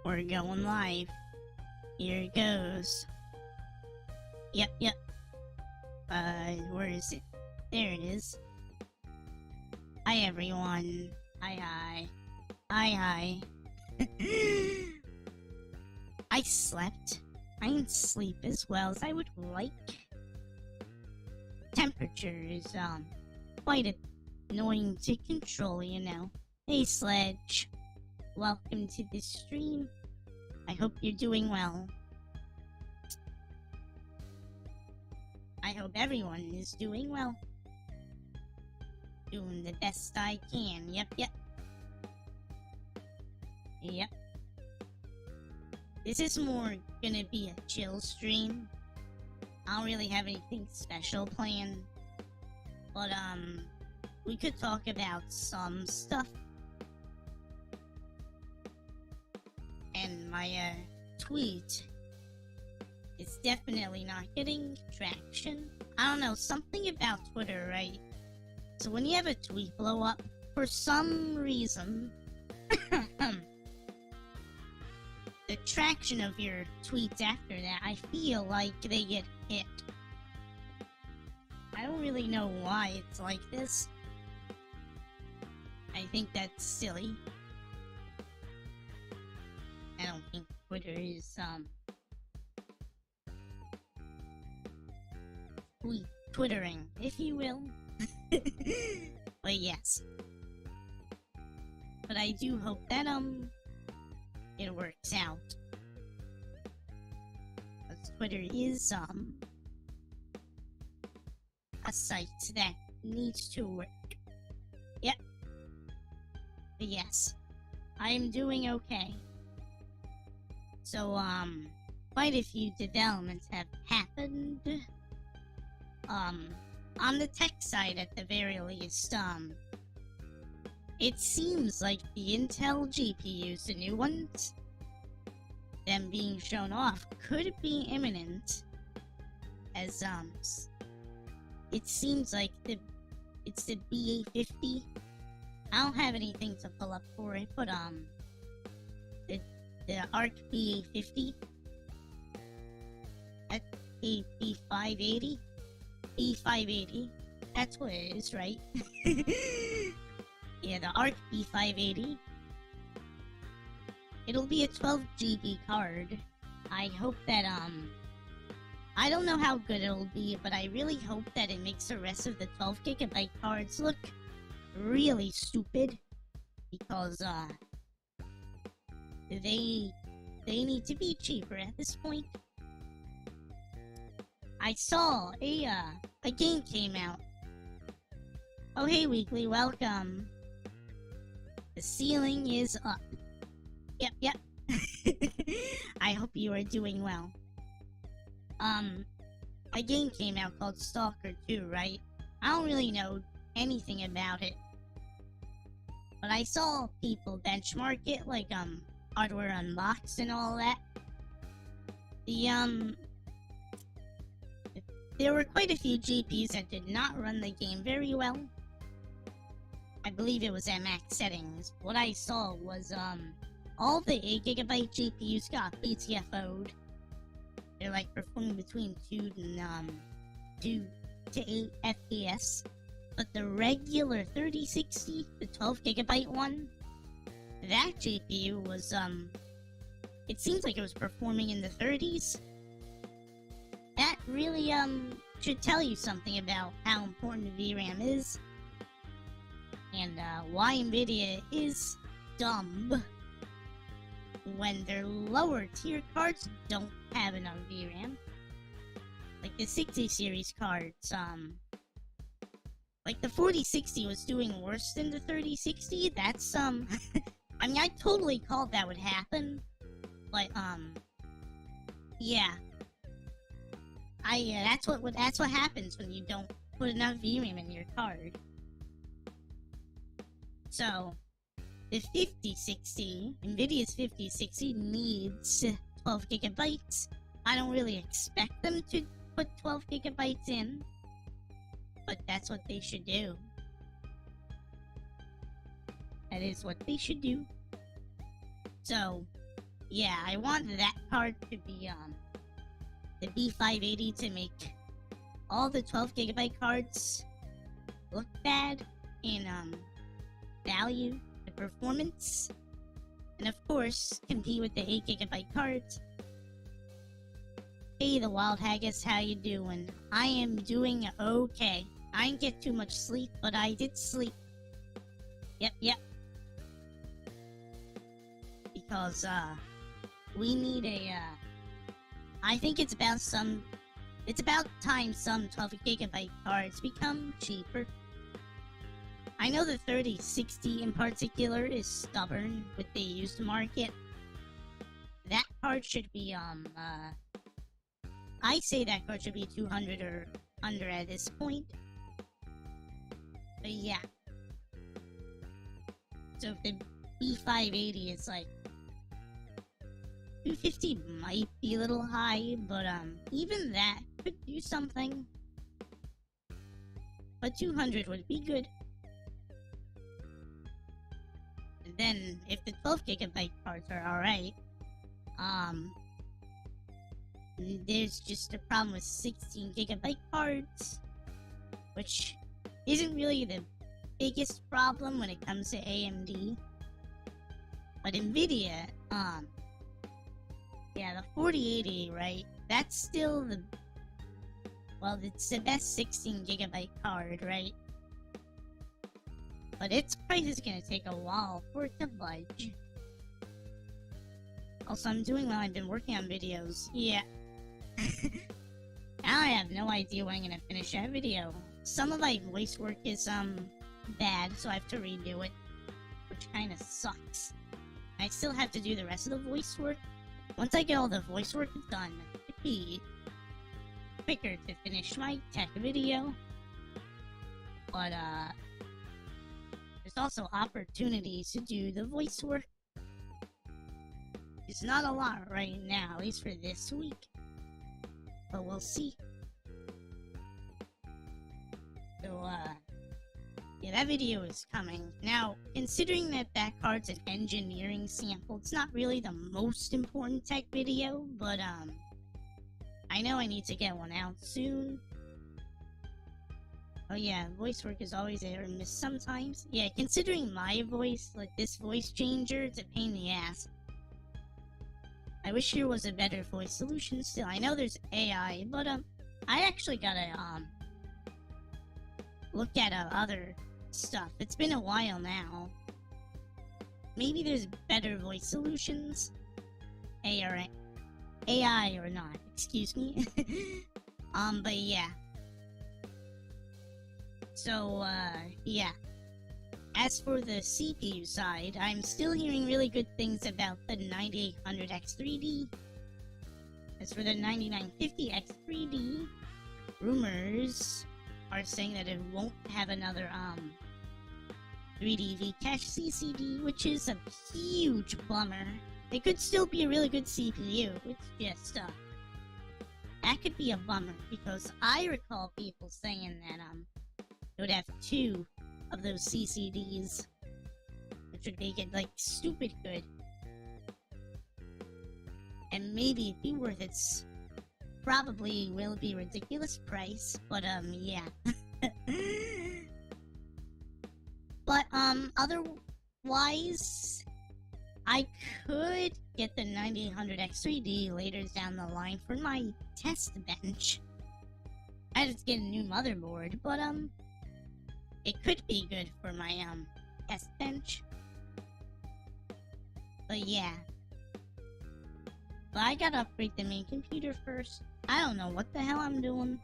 We're going live. Here it goes. Yep. Where is it? There it is. Hi, everyone. Hi. I slept. I didn't sleep as well as I would like. Temperature is, quite annoying to control, you know. Hey, Sledge. Welcome to this stream. I hope you're doing well. I hope everyone is doing well. Doing the best I can. Yep. This is more gonna be a chill stream. I don't really have anything special planned. But, we could talk about some stuff. And my, tweet is definitely not getting traction. I don't know, something about Twitter, right? So when you have a tweet blow up, for some reason, the traction of your tweets after that, I feel like they get hit. I don't really know why it's like this. I think that's silly. I don't think Twitter is, twittering, if you will. But yes. But I do hope that, it works out. Because Twitter is, a site that needs to work. Yep. But yes. I am doing okay. So, quite a few developments have happened. On the tech side at the very least, it seems like the Intel GPUs, the new ones, them being shown off, could be imminent, as, it seems like it's the BA50. I don't have anything to pull up for it, but, the ARC BA50 at a B580. B580. That's what it is, right? Yeah, the ARC B580. It'll be a 12 GB card. I hope that, I don't know how good it'll be, but I really hope that it makes the rest of the 12 GB cards look really stupid. Because, they need to be cheaper at this point. I saw a game came out. Oh, hey, Weekly, welcome. The ceiling is up. Yep. I hope you are doing well. A game came out called Stalker 2, right? I don't really know anything about it. But I saw people benchmark it, like, Hardware Unboxed and all that. There were quite a few GPUs that did not run the game very well. I believe it was at max settings. What I saw was, all the 8GB GPUs got BTFO'd. They're like performing between 2 to 8 FPS. But the regular 3060, the 12GB one, that GPU was, it seems like it was performing in the 30s. That really, should tell you something about how important VRAM is. And, why NVIDIA is dumb when their lower tier cards don't have enough VRAM. Like the 60 series cards, like the 4060 was doing worse than the 3060. That's, I mean, I totally called that would happen. But, yeah. That's what happens when you don't put enough VRAM in your card. So, the 5060, NVIDIA's 5060 needs 12 gigabytes. I don't really expect them to put 12 gigabytes in, but that's what they should do. That is what they should do. So, yeah, I want that card to be, the B580 to make all the 12GB cards look bad in, value and performance. And of course, compete with the 8GB cards. Hey, the Wild Haggis, how you doing? I am doing okay. I didn't get too much sleep, but I did sleep. Yep. Because, we need a, I think it's about time some 12GB cards become cheaper. I know the 3060 in particular is stubborn with the used market. That card should be, I say that card should be 200 or under at this point. But yeah. So if the B580 is like 250 might be a little high, but even that could do something. But 200 would be good. And then if the 12GB cards are alright, there's just a problem with 16GB cards, which isn't really the biggest problem when it comes to AMD. But Nvidia, yeah, the 4080, right? That's still it's the best 16GB card, right? But its price is gonna take a while for it to budge. Also, I'm doing well, I've been working on videos. Yeah. Now I have no idea when I'm gonna finish that video. Some of my voice work is, bad, so I have to redo it. Which kinda sucks. I still have to do the rest of the voice work. Once I get all the voice work done, it'd be quicker to finish my tech video. But, there's also opportunities to do the voice work. It's not a lot right now, at least for this week. But we'll see. So, yeah, that video is coming. Now, considering that card's an engineering sample, it's not really the most important tech video, but, I know I need to get one out soon. Oh yeah, voice work is always hit or miss sometimes. Yeah, considering my voice, like this voice changer, it's a pain in the ass. I wish there was a better voice solution still. I know there's AI, but, I actually gotta, look at, other stuff. It's been a while now. Maybe there's better voice solutions. AI or not, excuse me. But yeah. So, yeah. As for the CPU side, I'm still hearing really good things about the 9800X3D. As for the 9950X3D, rumors are saying that it won't have another, 3D V-Cache CCD, which is a huge bummer. It could still be a really good CPU, it's just, that could be a bummer, because I recall people saying that, it would have 2 of those CCDs, which would make it, like, stupid good. And maybe it'd be worth its probably will be ridiculous price, but, yeah. But, otherwise, I could get the 9800X3D later down the line for my test bench. I just get a new motherboard, but, it could be good for my, test bench. But yeah. But I gotta upgrade the main computer first. I don't know what the hell I'm doing.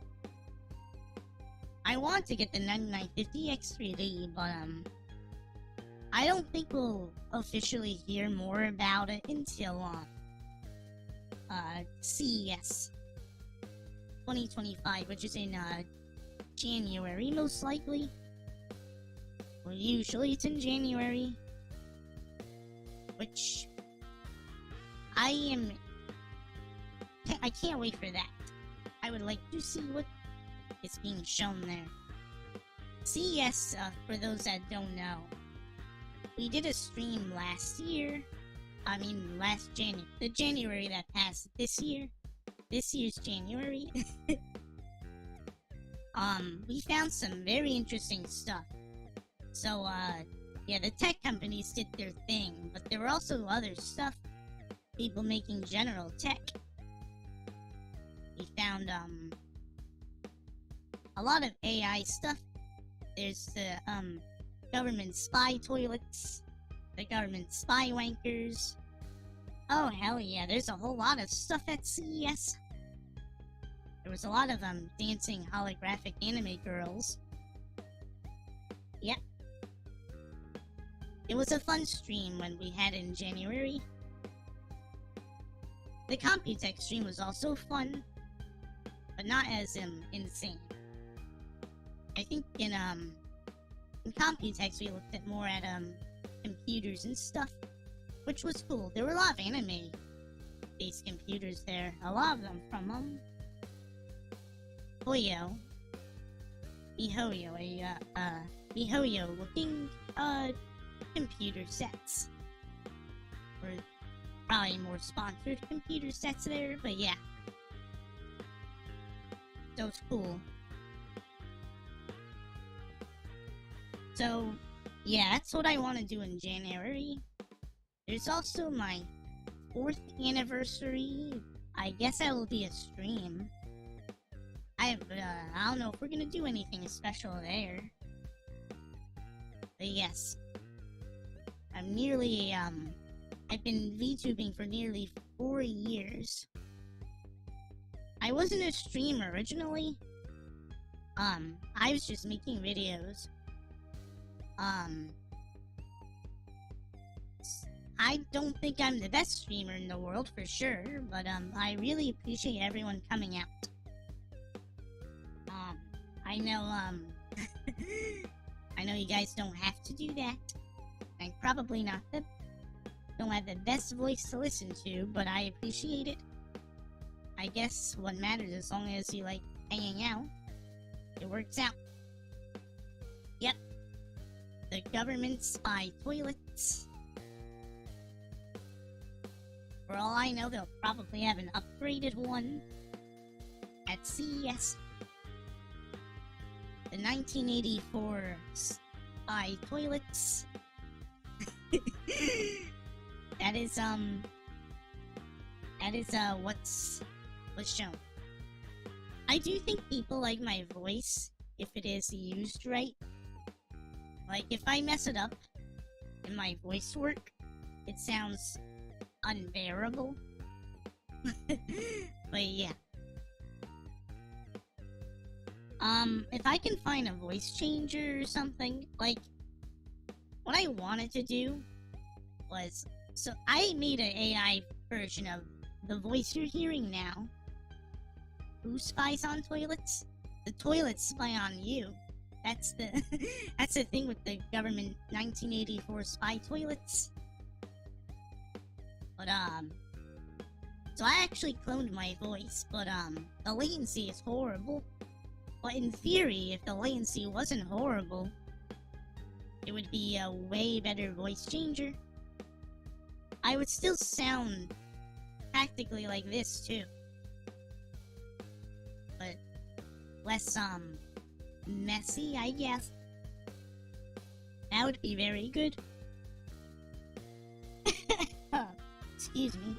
I want to get the 9950X3D, but, I don't think we'll officially hear more about it until, CES 2025, which is in, January, most likely. Well, usually it's in January. Which I can't wait for that. I would like to see what is being shown there. CES, for those that don't know, we did a stream last year last January. The January that passed this year. This year's January. We found some very interesting stuff. So, yeah, the tech companies did their thing, but there were also other stuff. People making general tech. We found, a lot of AI stuff. There's the, government spy toilets, the government spy wankers. Oh, hell yeah, there's a whole lot of stuff at CES. There was a lot of, dancing holographic anime girls. Yep. It was a fun stream when we had it in January. The Computech stream was also fun, but not as, insane. I think in Computex we looked at more at, computers and stuff, which was cool. There were a lot of anime-based computers there. A lot of them from, MiHoYo, MiHoYo-looking, computer sets. Or probably more sponsored computer sets there, but yeah. So it's cool. So, yeah, that's what I want to do in January. There's also my 4th anniversary. I guess that will be a stream. I don't know if we're gonna do anything special there. But yes. I've been VTubing for nearly 4 years. I wasn't a streamer originally. I was just making videos. I don't think I'm the best streamer in the world for sure, but I really appreciate everyone coming out. I know I know you guys don't have to do that. I'm probably don't have the best voice to listen to, but I appreciate it. I guess what matters, as long as you like hanging out, it works out. Yep. The government spy toilets. For all I know, they'll probably have an upgraded one at CES. The 1984 spy toilets. That is what's shown. I do think people like my voice if it is used right. Like, if I mess it up in my voice work, it sounds unbearable. But yeah. If I can find a voice changer or something, like, what I wanted to do was, so I made an AI version of the voice you're hearing now. Who spies on toilets? The toilets spy on you. That's the that's the thing with the government 1984 spy toilets. But so I actually cloned my voice, but the latency is horrible. But in theory, if the latency wasn't horrible, it would be a way better voice changer. I would still sound practically like this too, but less messy, I guess. That would be very good. Excuse me.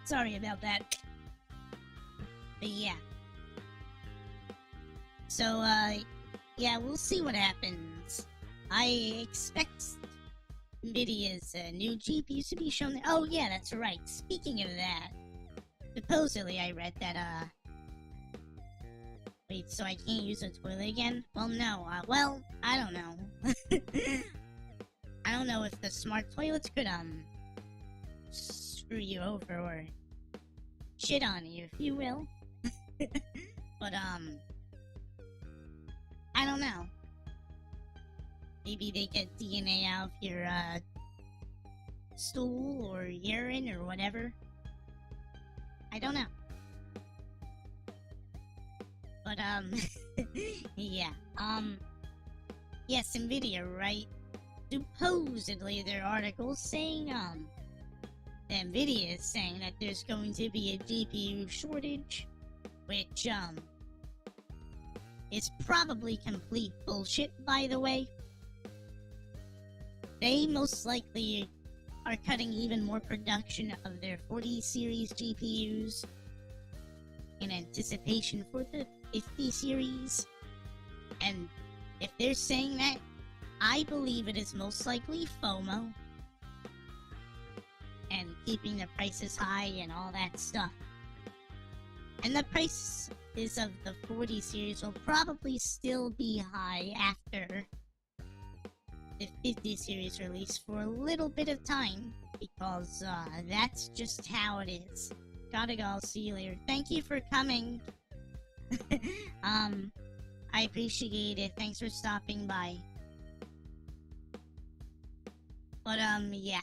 Sorry about that. But yeah. So, yeah, we'll see what happens. I expect NVIDIA's new GPUs to be shown there. Oh, yeah, that's right. Speaking of that, supposedly I read that, wait, so I can't use the toilet again? Well, no, well, I don't know. I don't know if the smart toilets could, screw you over or shit on you, if you will. But, I don't know. Maybe they get DNA out of your, stool or urine or whatever. I don't know. But, yeah. Yes, NVIDIA, right? Supposedly, there are articles saying, NVIDIA is saying that there's going to be a GPU shortage, which, is probably complete bullshit, by the way. They most likely are cutting even more production of their 40 series GPUs in anticipation for the 50 series. And if they're saying that, I believe it is most likely FOMO and keeping the prices high and all that stuff. And the prices of the 40 series will probably still be high after the 50 series release for a little bit of time, because that's just how it is. Gotta go, I'll see you later. Thank you for coming. I appreciate it. Thanks for stopping by. But, yeah.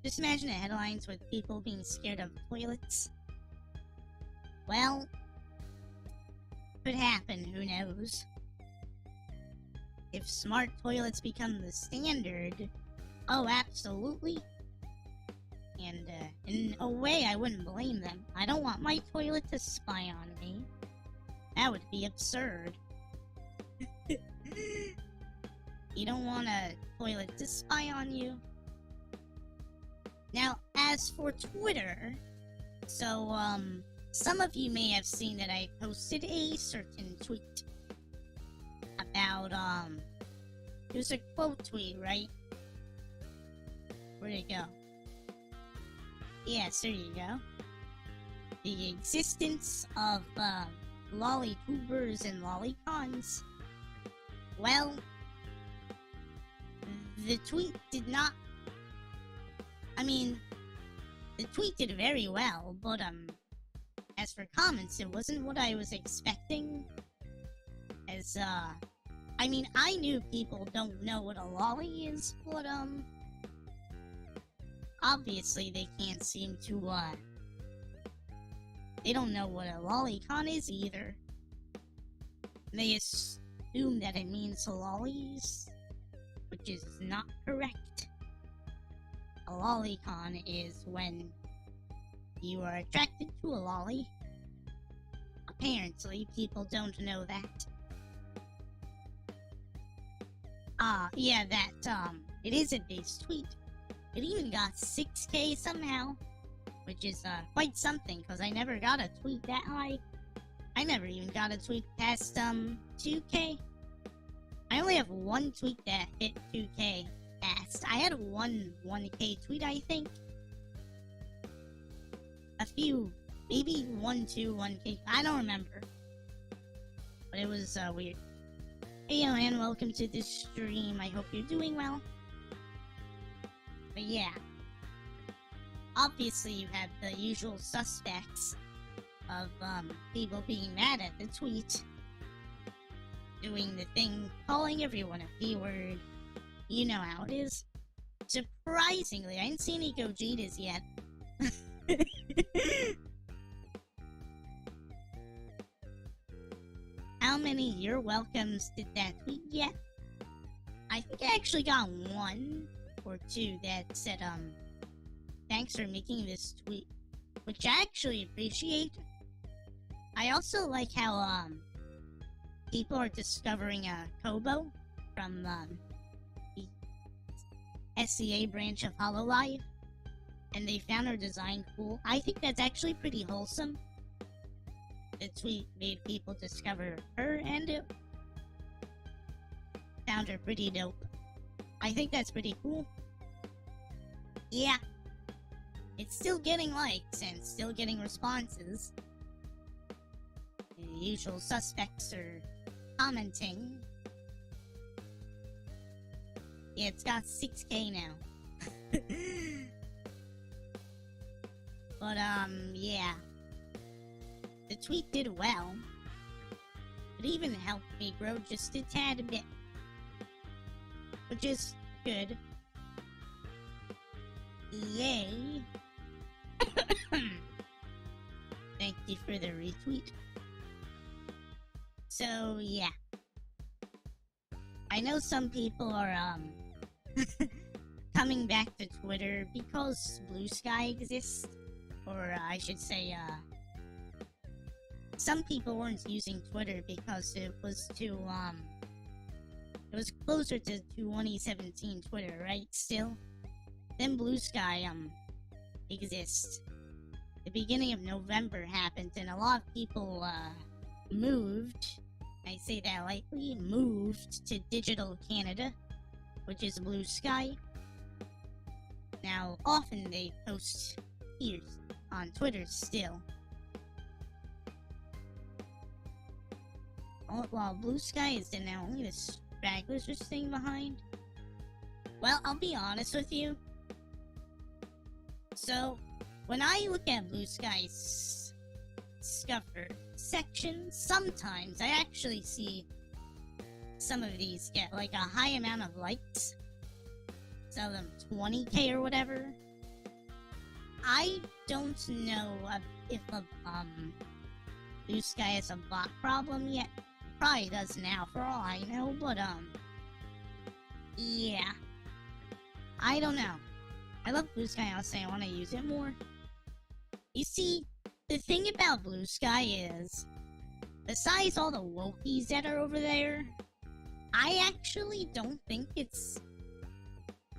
Just imagine the headlines with people being scared of toilets. Well, could happen, who knows? If smart toilets become the standard, oh, absolutely. And, in a way, I wouldn't blame them. I don't want my toilet to spy on me. That would be absurd. You don't want a toilet to spy on you. Now, as for Twitter, so, some of you may have seen that I posted a certain tweet about, it was a quote tweet, right? Where'd it go? Yes, there you go. The existence of, lollytubers and lollycons. Well, the tweet did not... I mean, the tweet did very well, but, as for comments, it wasn't what I was expecting. As, I mean, I knew people don't know what a lolly is, but, obviously they can't seem to, they don't know what a lolicon is either. They assume that it means lollies, which is not correct. A lolicon is when you are attracted to a lolly. Apparently, people don't know that. Yeah, that, it is a base tweet. It even got 6K somehow, which is, quite something, because I never got a tweet that high. I never even got a tweet past, 2K. I only have one tweet that hit 2K fast. I had one 1K tweet, I think. A few, maybe 1K, I don't remember. But it was, weird. Hey, and welcome to this stream. I hope you're doing well. But yeah. Obviously, you have the usual suspects of, people being mad at the tweet. Doing the thing, calling everyone a P-word. You know how it is. Surprisingly, I didn't see any Gojitas yet. How many you're welcomes did that tweet get? I think I actually got 1 or 2 that said, thanks for making this tweet, which I actually appreciate. I also like how, people are discovering, Kobo from, the SCA branch of HoloLive, and they found her design cool. I think that's actually pretty wholesome. The tweet made people discover her, and it found her pretty dope. I think that's pretty cool. Yeah. It's still getting likes and still getting responses. The usual suspects are commenting. Yeah, it's got 6K now. But, yeah. The tweet did well. It even helped me grow just a tad bit. Which is good. Yay. Thank you for the retweet. So, yeah. I know some people are, coming back to Twitter because Blue Sky exists. Or, I should say, some people weren't using Twitter because it was too, it was closer to 2017 Twitter, right? Still? Then Blue Sky, exists. The beginning of November happened, and a lot of people, moved, I say that lightly, moved to Digital Canada, which is Blue Sky. Now, often they post here on Twitter still. While Blue Sky is the now only the stragglers are staying behind. Well, I'll be honest with you. So, when I look at Blue Sky's Scuffer section, sometimes I actually see some of these get like a high amount of likes. Some of them 20k or whatever. I don't know if Blue Sky has a bot problem yet. Probably does now, for all I know, but yeah. I don't know. I love Blue Sky, I'll say I want to use it more. You see, the thing about Blue Sky is, besides all the wokies that are over there, I actually don't think it's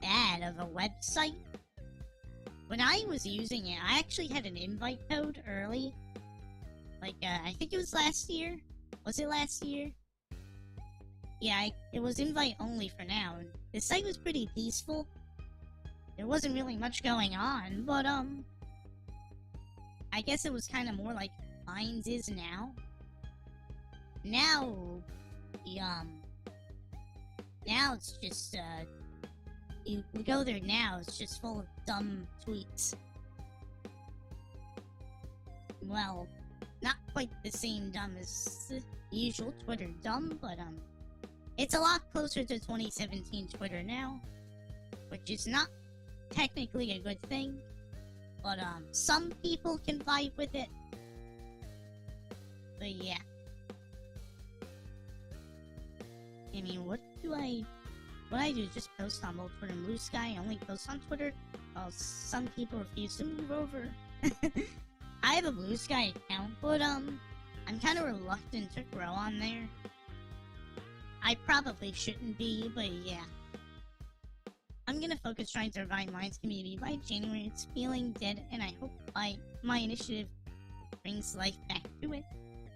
bad of a website. When I was using it, I actually had an invite code early. Like, I think it was last year. Was it last year? Yeah, it was invite only for now. The site was pretty peaceful. There wasn't really much going on, but, I guess it was kind of more like Vines is now. Now, now it's just, you go there now, it's just full of dumb tweets. Well, not quite the same dumb as the usual Twitter dumb, but, it's a lot closer to 2017 Twitter now, which is not technically a good thing, but, some people can vibe with it. But yeah. I mean, what I do is just post on both Twitter and Blue Sky. I only post on Twitter, while some people refuse to move over. I have a Blue Sky account, but, I'm kind of reluctant to grow on there. I probably shouldn't be, but yeah. I'm gonna focus trying to revive Mine's community. By January, it's feeling dead, and I hope my initiative brings life back to it.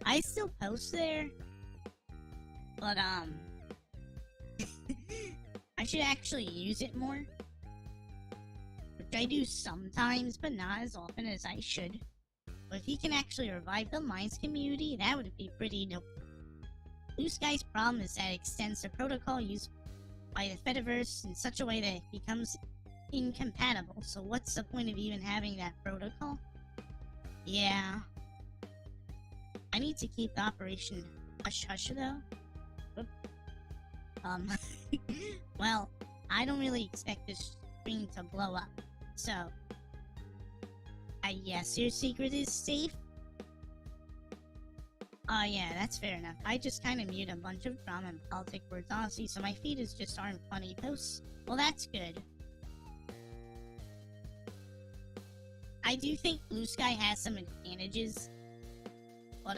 I still post there, but, I should actually use it more. Which I do sometimes, but not as often as I should. But if he can actually revive the Mines community, that would be pretty dope. Blue Sky's problem is that it extends the protocol used by the Fediverse in such a way that it becomes incompatible. So what's the point of even having that protocol? Yeah. I need to keep the operation hush-hush though. Whoop. Well, I don't really expect this screen to blow up, so I guess your secret is safe? Oh yeah, that's fair enough. I just kinda mute a bunch of drama and politic words, honestly, so my feed is just aren't funny posts. Well, that's good. I do think Blue Sky has some advantages, but,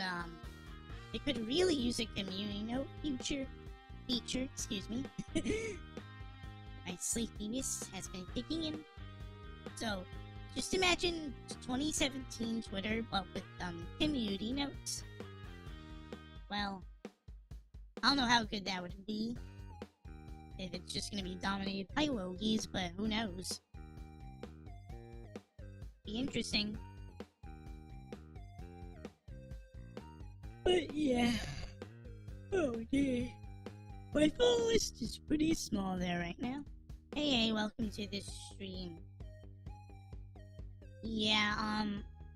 it could really use a community note feature, excuse me. My sleepiness has been kicking in. So, just imagine 2017 Twitter, but with, community notes. Well, I don't know how good that would be. If it's just gonna be dominated by wogies, but who knows. Be interesting. But yeah. Oh dear. My phone list is pretty small there right now. Hey, welcome to this stream. Yeah,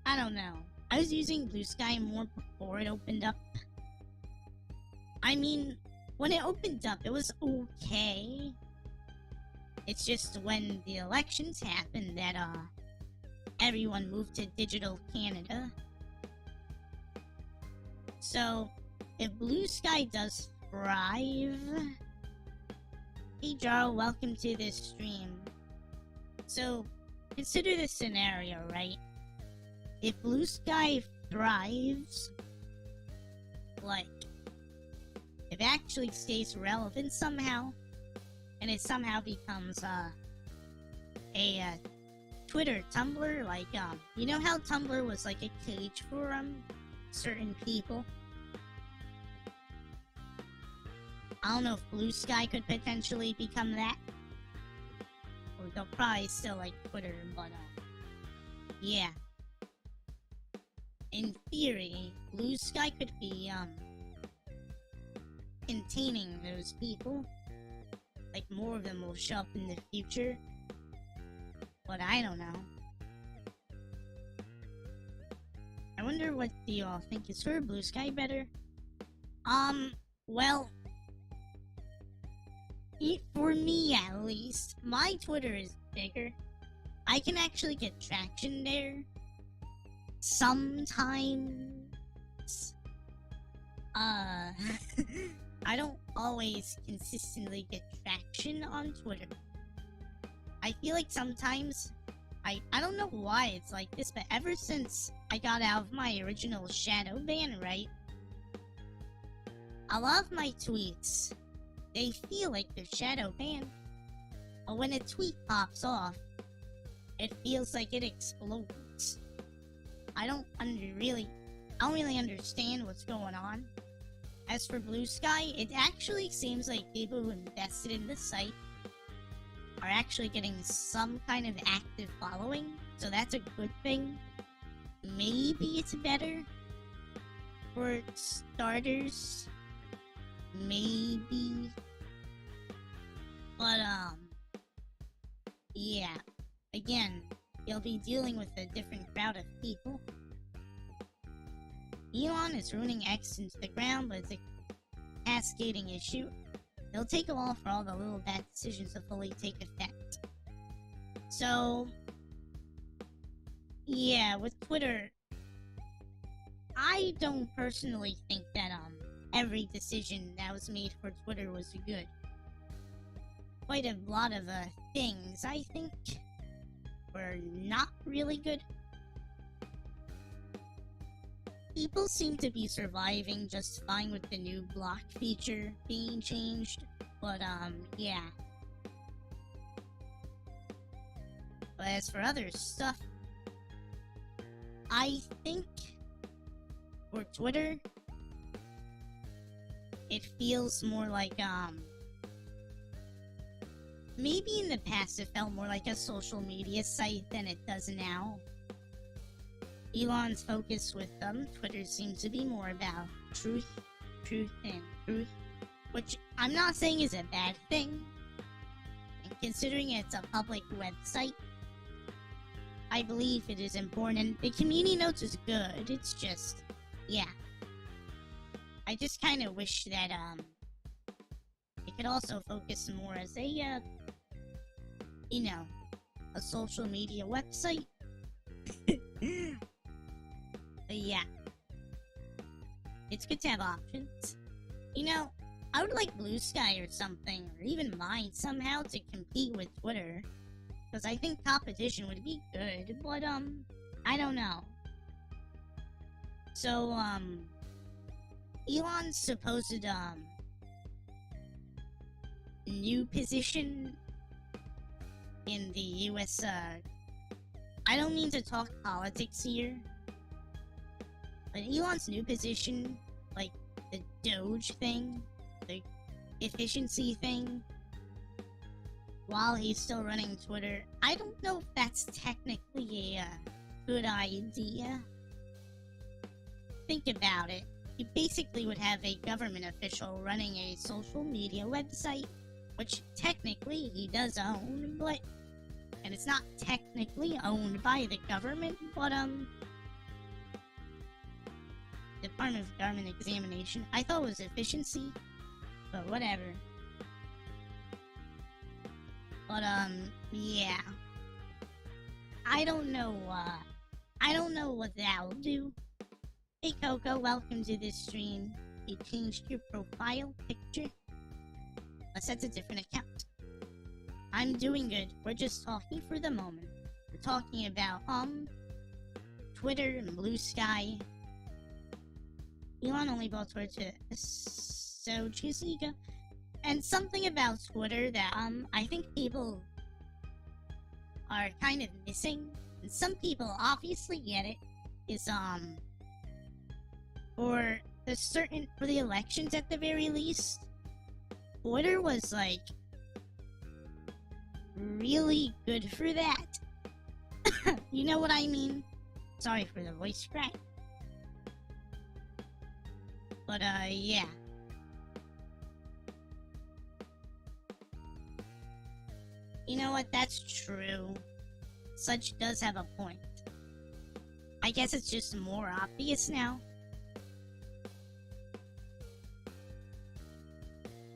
I don't know. I was using Blue Sky more before it opened up. I mean, when it opened up, it was okay. It's just when the elections happened that, everyone moved to Digital Canada. So, if Blue Sky does thrive, Hey Jarl, welcome to this stream. So, consider this scenario, right? If Blue Sky thrives, like, if it actually stays relevant somehow, and it somehow becomes, a Twitter, Tumblr, like, you know how Tumblr was like a cage for, certain people? I don't know if Blue Sky could potentially become that. Or they'll probably still like Twitter, but, yeah. In theory, Blue Sky could be, containing those people. Like, more of them will show up in the future. But I don't know. I wonder what do you all think. Is for Blue Sky better? Well, for me at least, my Twitter is bigger. I can actually get traction there. Sometimes. I don't always consistently get traction on Twitter. I feel like sometimes, I don't know why it's like this, but ever since I got out of my original shadow ban, right? A lot of my tweets, they feel like they're shadow banned. But when a tweet pops off, it feels like it explodes. I don't really understand what's going on. As for Blue Sky, it actually seems like people who invested in the site are actually getting some kind of active following, so that's a good thing. Maybe it's better for starters. Maybe. But, yeah. Again, you'll be dealing with a different crowd of people. Elon is ruining X into the ground, but it's a cascading issue. It'll take a while for all the little bad decisions to fully take effect. So, yeah, with Twitter, I don't personally think that, every decision that was made for Twitter was good. Quite a lot of, things, I think, were not really good. People seem to be surviving just fine with the new block feature being changed, but, yeah. But as for other stuff, I think for Twitter, it feels more like, maybe in the past it felt more like a social media site than it does now. Elon's focus with Twitter seems to be more about truth, and truth, which I'm not saying is a bad thing. And considering it's a public website, I believe it is important. The community notes is good, it's just, yeah. I just kind of wish that, it could also focus more as a, you know, a social media website. But yeah, it's good to have options. You know, I would like Blue Sky or something, or even Mind somehow to compete with Twitter, because I think competition would be good, but, I don't know. So, Elon's supposed, new position in the US, I don't mean to talk politics here, but Elon's new position, like the Doge thing, the efficiency thing, while he's still running Twitter, I don't know if that's technically a good idea. Think about it. You basically would have a government official running a social media website, which technically he does own, but, and it's not technically owned by the government, but, Department of Government Examination. I thought it was efficiency, but whatever. But, yeah. I don't know what that'll do. Hey Coco, welcome to this stream. You changed your profile picture? Unless that's a different account. I'm doing good. We're just talking for the moment. We're talking about, Twitter and Blue Sky. Elon only bought Twitter to Sochiziga. And something about Twitter that, I think people are kind of missing, and some people obviously get it, is, for the elections at the very least, Twitter was, like, really good for that. You know what I mean? Sorry for the voice crack. But, yeah. You know what? That's true. Such does have a point. I guess it's just more obvious now.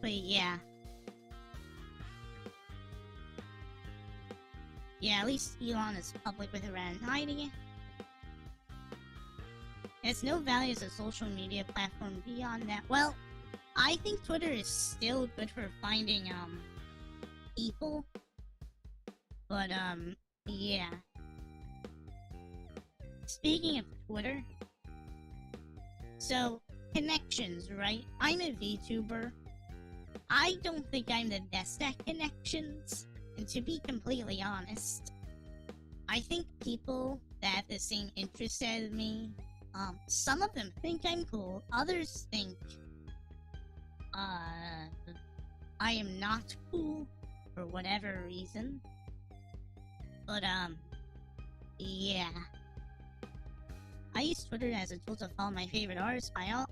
But yeah. Yeah, at least Elon is public with around hiding it. It's no value as a social media platform beyond that. Well, I think Twitter is still good for finding, people. But, yeah. Speaking of Twitter, so, connections, right? I'm a VTuber. I don't think I'm the best at connections, and to be completely honest, I think people that have the same interests as me, some of them think I'm cool, others think, I am not cool, for whatever reason. But, yeah. I use Twitter as a tool to follow my favorite artists. I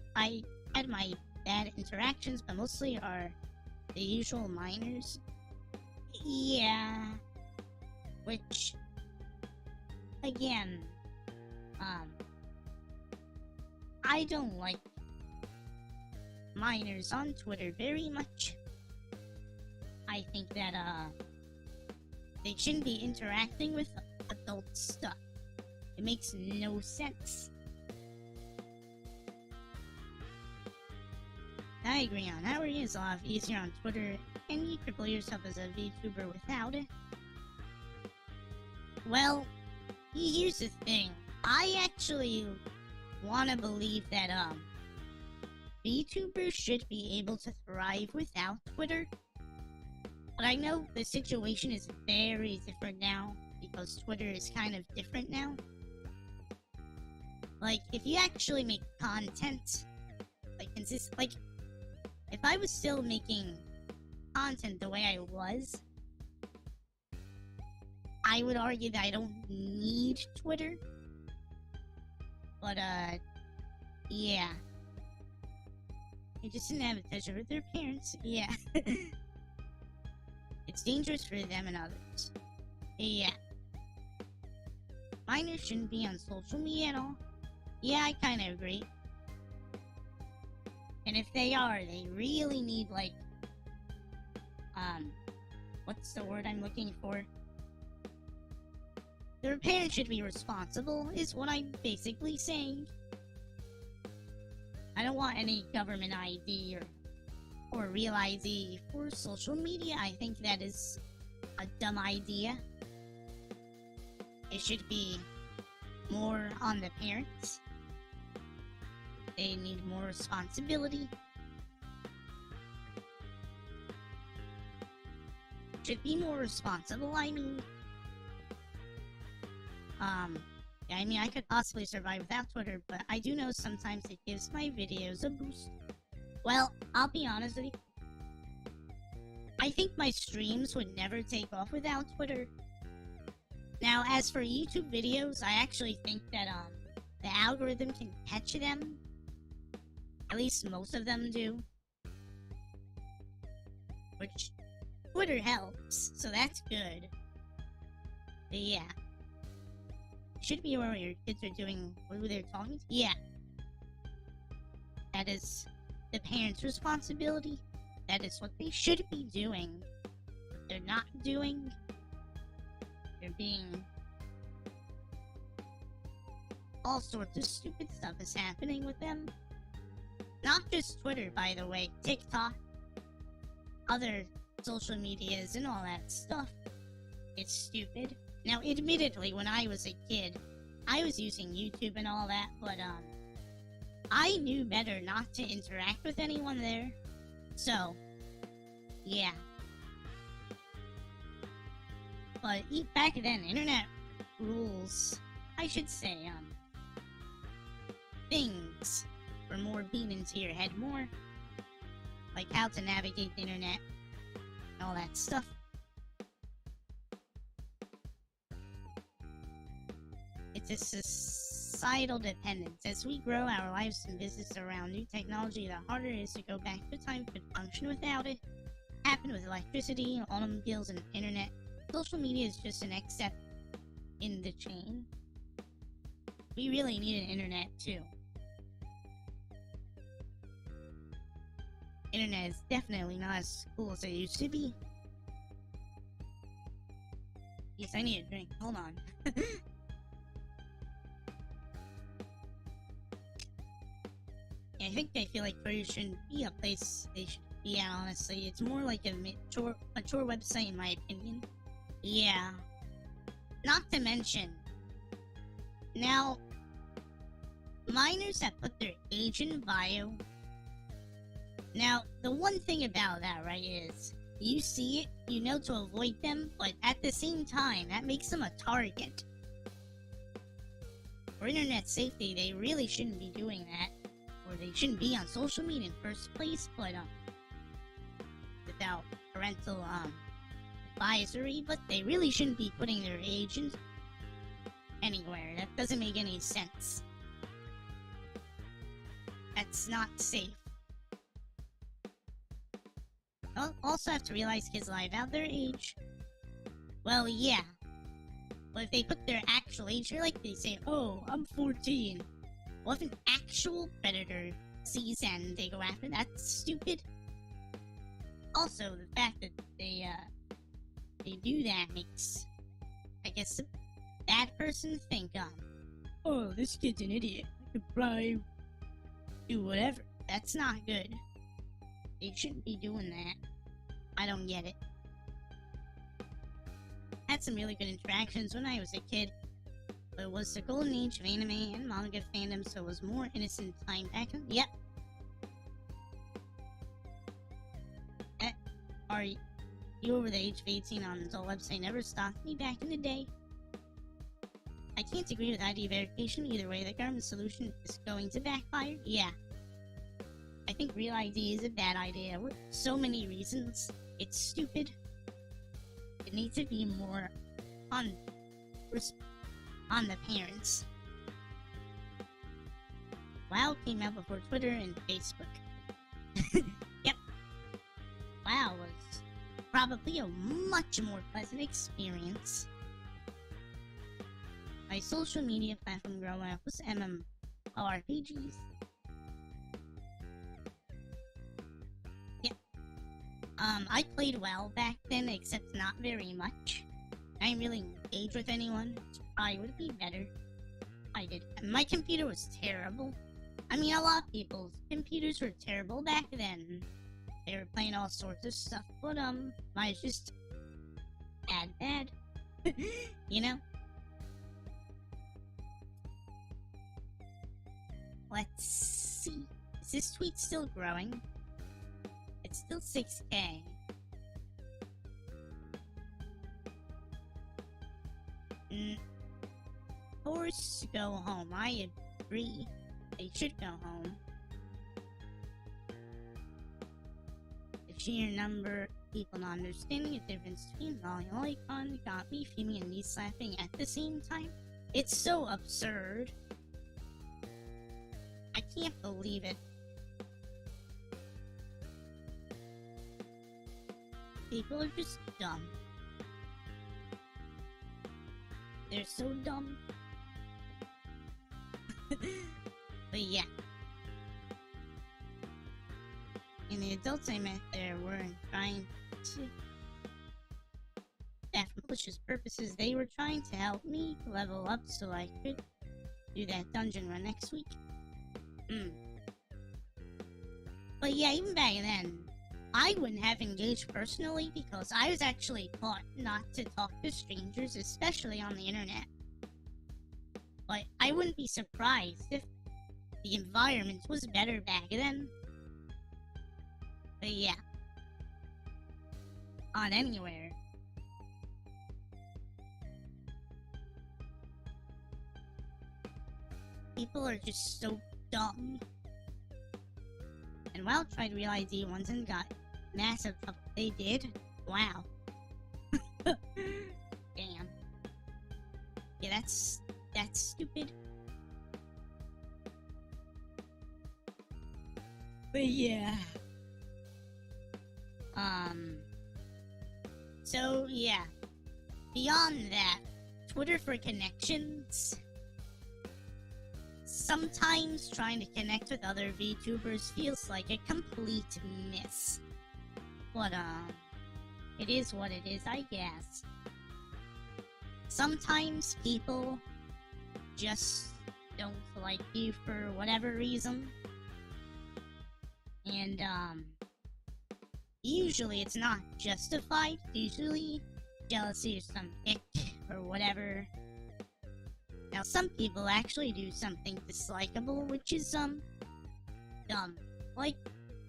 had my bad interactions, but mostly are the usual minors. Yeah. Which, again, I don't like minors on Twitter very much. I think that, they shouldn't be interacting with adult stuff. It makes no sense. I agree on how it is a lot easier on Twitter, and you cripple yourself as a VTuber without it. Well, here's the thing. I actually want to believe that, VTubers should be able to thrive without Twitter. But I know the situation is very different now, because Twitter is kind of different now. Like, if you actually make content, like, if I was still making content the way I was, I would argue that I don't need Twitter. But, yeah. They just didn't have attention with their parents, yeah. It's dangerous for them and others. Yeah. Minors shouldn't be on social media at all. Yeah, I kind of agree. And if they are, they really need, like, what's the word I'm looking for? Their parents should be responsible, is what I'm basically saying. I don't want any government ID or real ID for social media. I think that is a dumb idea. It should be more on the parents. They need more responsibility. Should be more responsible, I mean. I mean, I could possibly survive without Twitter, but I do know sometimes it gives my videos a boost. Well, I'll be honest with you. I think my streams would never take off without Twitter. Now, as for YouTube videos, I actually think that, the algorithm can catch them. At least most of them do. Which, Twitter helps, so that's good. But yeah. You should be aware what your kids are doing, who they're talking to. Yeah. That is the parents' responsibility. That is what they should be doing. What they're not doing, they're being... all sorts of stupid stuff is happening with them. Not just Twitter, by the way. TikTok. Other social medias and all that stuff. It's stupid. Now, admittedly, when I was a kid, I was using YouTube and all that, but, I knew better not to interact with anyone there. So, yeah. But back then, internet rules, I should say, things were more beaten into your head more. Like how to navigate the internet, and all that stuff. It's a societal dependence. As we grow our lives and business around new technology, the harder it is to go back to time could function without it. Happened with electricity, automobiles, and internet. Social media is just an next step in the chain. We really need an internet too. Internet is definitely not as cool as it used to be. Yes, I need a drink. Hold on. Yeah, I feel like Twitter shouldn't be a place they should be at, honestly. It's more like a mature website, in my opinion. Yeah. Not to mention, now, minors that put their age in bio. Now, the one thing about that, right, is you see it, you know to avoid them, but at the same time, that makes them a target. For internet safety, they really shouldn't be doing that. Or they shouldn't be on social media in first place, but, without parental, advisory, but they really shouldn't be putting their age in anywhere. That doesn't make any sense. That's not safe. Also have to realize kids lie about their age. Well, yeah. But if they put their actual age, you're like they say, oh, I'm 14. Well, if an actual predator sees and they go after, that's stupid. Also, the fact that they do that makes, I guess, a bad person think, oh, this kid's an idiot. I could probably do whatever. That's not good. They shouldn't be doing that. I don't get it. Had some really good interactions when I was a kid. But it was the golden age of anime and manga fandom, so it was more innocent time back then. Yep. Are you over the age of 18 on the website never stopped me back in the day? I can't agree with ID verification either way. The government solution is going to backfire. Yeah. I think Real ID is a bad idea for so many reasons. It's stupid. It needs to be more on the parents. WoW came out before Twitter and Facebook. Yep. WoW was probably a much more pleasant experience. My social media platform growing up was MMORPGs. Yep. I played well back then, except not very much. I didn't really engage with anyone, which probably would be better. I did. My computer was terrible. I mean, a lot of people's computers were terrible back then. They were playing all sorts of stuff, but, mine's just bad. You know? Let's see. Is this tweet still growing? It's still 6K. Forced to go home. I agree. They should go home. The sheer number of people not understanding the difference between volume icon got me fuming and me slapping at the same time. It's so absurd. I can't believe it. People are just dumb. They're so dumb. But yeah. And the adults I met there weren't trying to... for malicious purposes, they were trying to help me level up so I could do that dungeon run next week. But yeah, even back then, I wouldn't have engaged personally because I was actually taught not to talk to strangers, especially on the internet. But I wouldn't be surprised if the environment was better back then. But yeah. On anywhere. People are just so dumb. And WoW tried Real ID once and got massive trouble. They did? Wow. Damn. Yeah, that's stupid. But yeah. So yeah. Beyond that, Twitter for connections. Sometimes trying to connect with other VTubers feels like a complete miss. But it is what it is, I guess. Sometimes people just don't like you for whatever reason. And usually it's not justified. Usually jealousy or some ick or whatever. Now some people actually do something dislikable, which is dumb. Like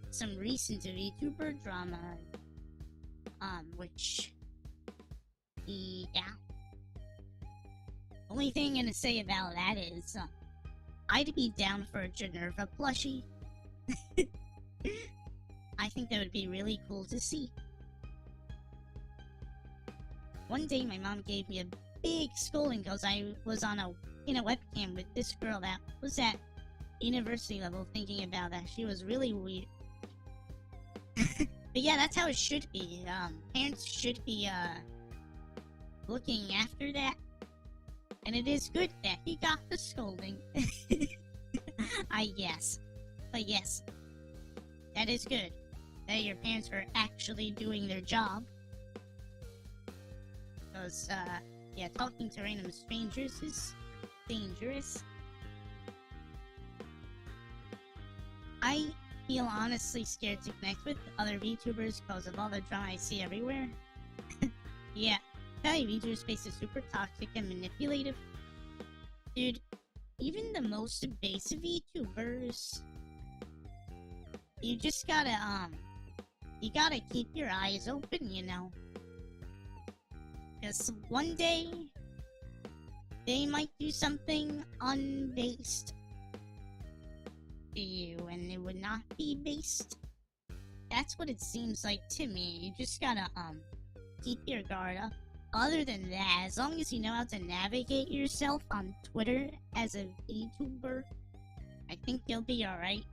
some recent VTuber drama. Which yeah. Only thing I'm gonna say about that is I'd be down for a Generva plushie. I think that would be really cool to see. One day my mom gave me a big scolding because I was in a webcam with this girl that was at university level thinking about that. She was really weird. But yeah, that's how it should be. Parents should be looking after that. And it is good that he got the scolding. I guess. But yes, that is good. That your parents are actually doing their job. Because, yeah, talking to random strangers is dangerous. I feel honestly scared to connect with other VTubers because of all the drama I see everywhere. Yeah, Valley VTuber space is super toxic and manipulative. Dude, even the most basic VTubers, you just gotta, you gotta keep your eyes open, you know. Because one day, they might do something unbased to you, and it would not be based. That's what it seems like to me. You just gotta, keep your guard up. Other than that, as long as you know how to navigate yourself on Twitter as a VTuber, I think you'll be alright.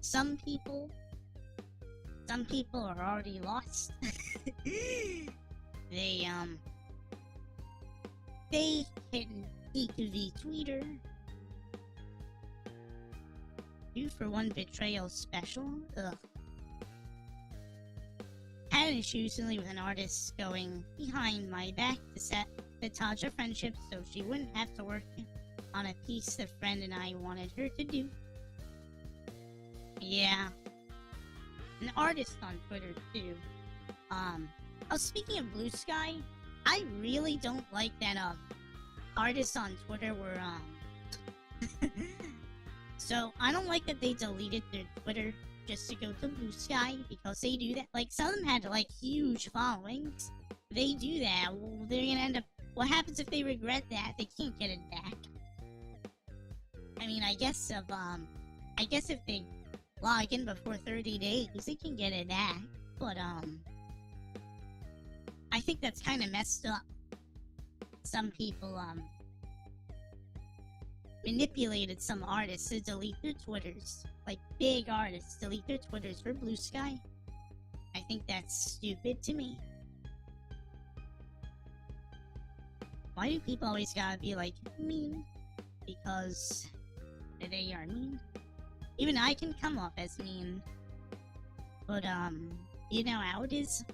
Some people are already lost. They can peek V-Tweeter. 2-for-1 betrayal special? Ugh. Had an issue recently with an artist going behind my back to sabotage a friendship so she wouldn't have to work on a piece the friend and I wanted her to do. Yeah. An artist on Twitter too. Oh, speaking of Blue Sky, I really don't like that artists on Twitter were so I don't like that they deleted their Twitter just to go to Blue Sky, because they do that. Like, some of them had like huge followings. They do that, well, they're gonna end up, what happens if they regret that? They can't get it back. I mean, I guess if they log in before 30 days, they can get it back. But I think that's kind of messed up. Some people manipulated some artists to delete their Twitters. Like, big artists delete their Twitters for Blue Sky. I think that's stupid to me. Why do people always gotta be like mean? Because they are mean. Even I can come off as mean. But you know how it is.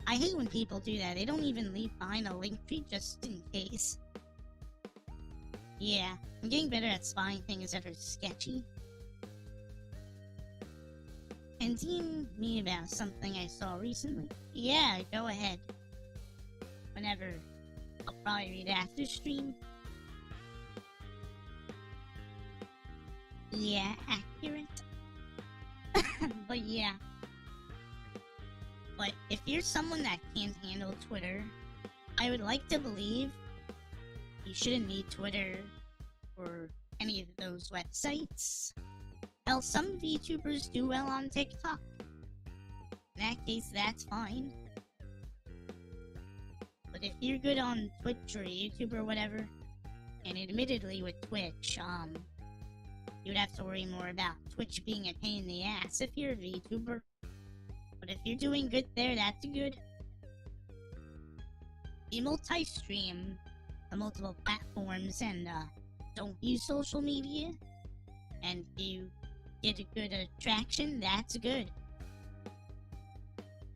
I hate when people do that. They don't even leave behind a link tree just in case. Yeah, I'm getting better at spotting things that are sketchy. And DM me about something I saw recently. Yeah, go ahead. Whenever. I'll probably read after stream. Yeah, accurate. But yeah. But if you're someone that can't handle Twitter, I would like to believe you shouldn't need Twitter or any of those websites. Hell, some VTubers do well on TikTok. In that case, that's fine. But if you're good on Twitch or YouTube or whatever, and admittedly with Twitch, you'd have to worry more about Twitch being a pain in the ass if you're a VTuber. But if you're doing good there, that's good. You multi-stream on multiple platforms and don't use social media, and you get a good attraction, that's good.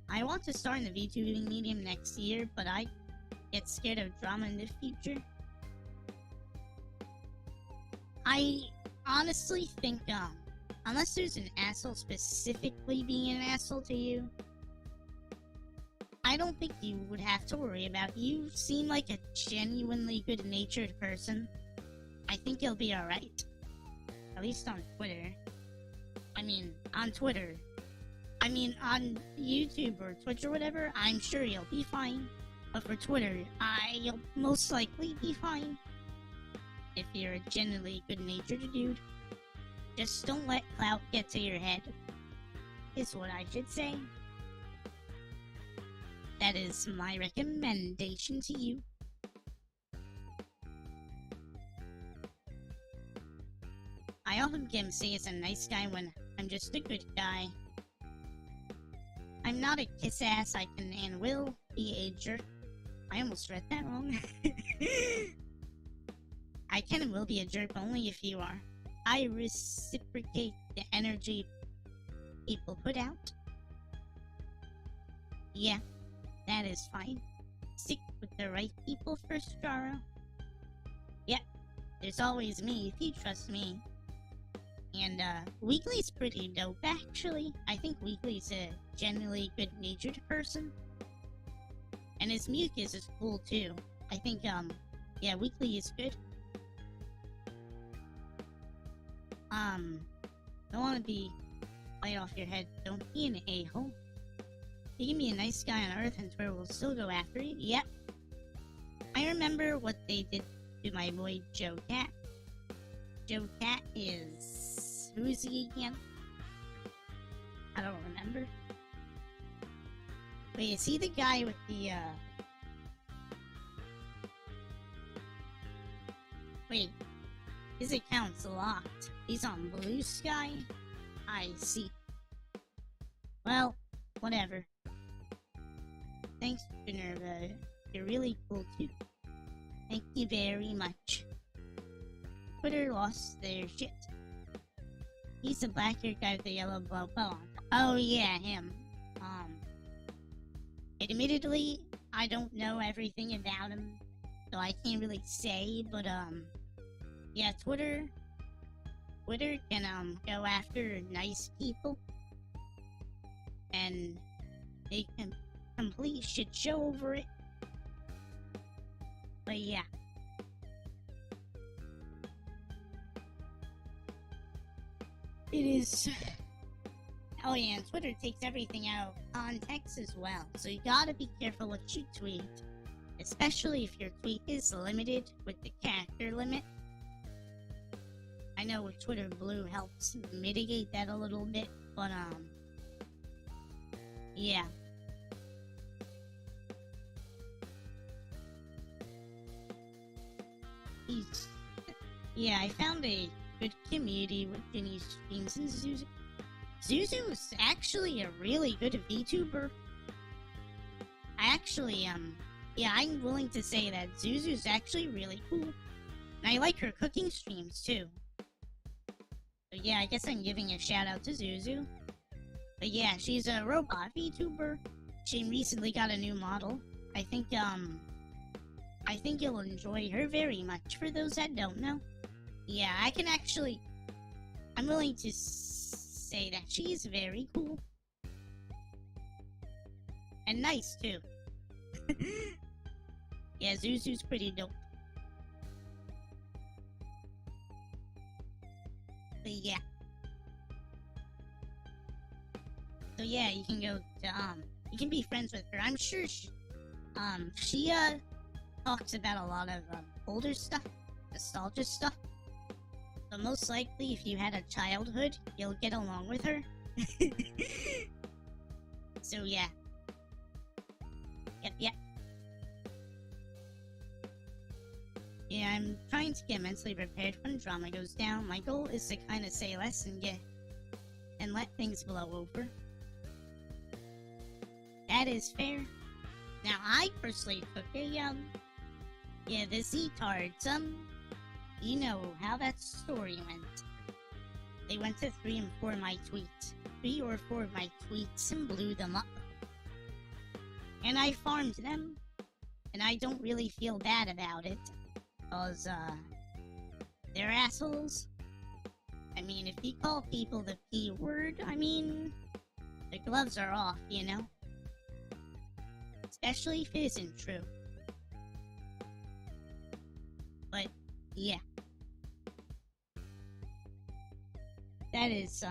I want to start in the VTubing medium next year, but I get scared of drama in the future. I honestly think, unless there's an asshole specifically being an asshole to you, I don't think you would have to worry about it. You seem like a genuinely good-natured person. I think you'll be alright. At least on Twitter. I mean, on Twitter. I mean, on YouTube or Twitch or whatever, I'm sure you'll be fine. But for Twitter, you'll most likely be fine. If you're a genuinely good-natured dude. Just don't let clout get to your head, is what I should say. That is my recommendation to you. I often get him say as a nice guy when I'm just a good guy. I'm not a kiss ass, I can and will be a jerk. I almost read that wrong. I can and will be a jerk only if you are. I reciprocate the energy people put out. Yeah, that is fine. Stick with the right people first, Jaro. Yep, there's always me if you trust me. And, Weekly's pretty dope, actually. I think Weekly's a genuinely good-natured person. And his mucus is cool, too. I think, yeah, Weekly is good. Don't want to be light off your head. Don't be an a-hole. You can be a nice guy on Earth and Twitter will still go after you. Yep. I remember what they did to my boy Joe Cat. Joe Cat is... who is he again? I don't remember. Wait, is he the guy with the, Wait, his account's locked. He's on Blue Sky? I see. Well, whatever. Thanks, Minerva. You're really cool, too. Thank you very much. Twitter lost their shit. He's the black-haired guy with the yellow bow on. Oh yeah, him. Admittedly, I don't know everything about him, so I can't really say, but, yeah, Twitter can, go after nice people, and they can complete shit show over it. But yeah. It is... oh yeah, and Twitter takes everything out of context as well, so you gotta be careful what you tweet. Especially if your tweet is limited with the character limit. I know Twitter Blue helps mitigate that a little bit, but yeah. Yeah, I found a good community with Jenny Streams and Zuzu. Zuzu's actually a really good VTuber. I actually, yeah, I'm willing to say that Zuzu's actually really cool. And I like her cooking streams, too. So yeah, I guess I'm giving a shout out to Zuzu. But yeah, she's a robot VTuber. She recently got a new model. I think, I think you'll enjoy her very much. For those that don't know, yeah, I'm willing to say that she's very cool and nice too. Yeah, Zuzu's pretty dope. But yeah. So yeah, you can go to you can be friends with her. I'm sure she talks about a lot of older stuff, nostalgia stuff. So most likely, if you had a childhood, you'll get along with her. So yeah. Yep. Yeah, I'm trying to get mentally prepared when drama goes down. My goal is to kind of say less and let things blow over. That is fair. Now, I personally took the Z-tards, you know how that story went. They went to 3 and 4 of my tweets. 3 or 4 of my tweets and blew them up. And I farmed them. And I don't really feel bad about it. Because, they're assholes. I mean, if you call people the P word, I mean, the gloves are off, you know? Especially if it isn't true. But, yeah. That is,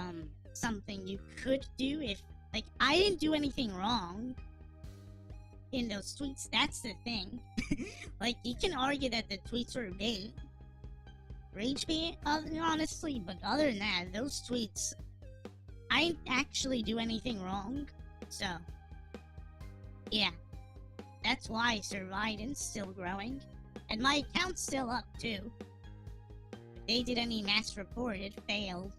something you could do if, like, I didn't do anything wrong in those tweets. That's the thing. Like, you can argue that the tweets were bait. Rage bait, honestly, but other than that, those tweets, I didn't actually do anything wrong. So, yeah. That's why I survived and still growing. And my account's still up, too. If they did any mass report, it failed.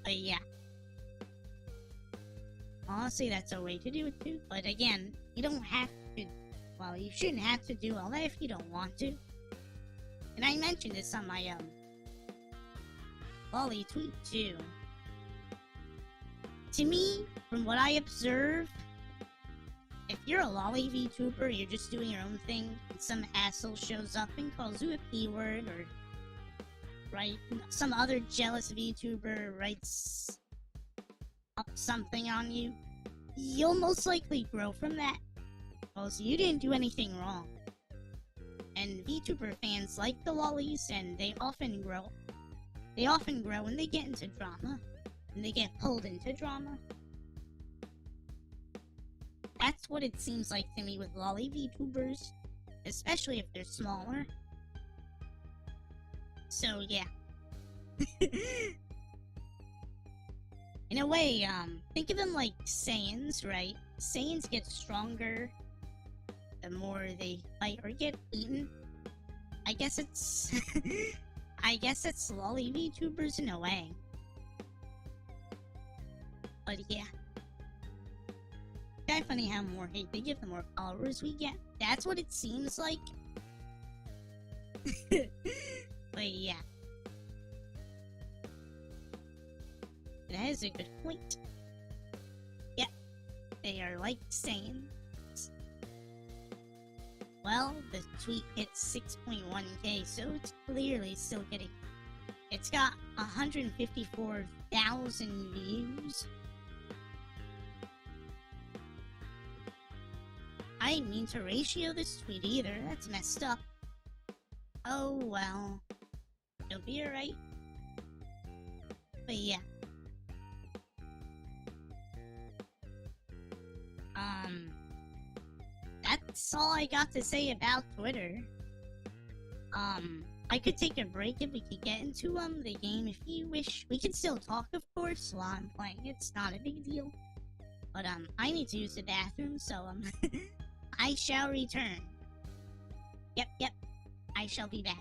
But yeah. Honestly, that's a way to do it, too. But again, you don't have to... Well, you shouldn't have to do all that if you don't want to. And I mentioned this on my, Lolly tweet, too. To me, from what I observe, if you're a Lolly VTuber, you're just doing your own thing, and some asshole shows up and calls you a P-word, or... Right? Some other jealous VTuber writes up something on you, you'll most likely grow from that. Because you didn't do anything wrong. And VTuber fans like the lollies, and they often grow. They often grow when they get into drama. And they get pulled into drama. That's what it seems like to me with lolly VTubers. Especially if they're smaller. So, yeah. In a way, think of them like Saiyans, right? Saiyans get stronger the more they fight or get eaten. I guess it's... I guess it's lolly VTubers in a way. But yeah. Kinda funny how more hate they give, the more followers we get. That's what it seems like. But yeah. That is a good point. Yep. They are like Saiyans. Well, the tweet hit 6.1k, so it's clearly still getting... It's got 154,000 views. I didn't mean to ratio this tweet either, that's messed up. Oh well. It'll be alright. But yeah. That's all I got to say about Twitter. I could take a break if we could get into, the game if you wish. We can still talk, of course, while I'm playing. It's not a big deal. But, I need to use the bathroom, so, I shall return. Yep. I shall be back.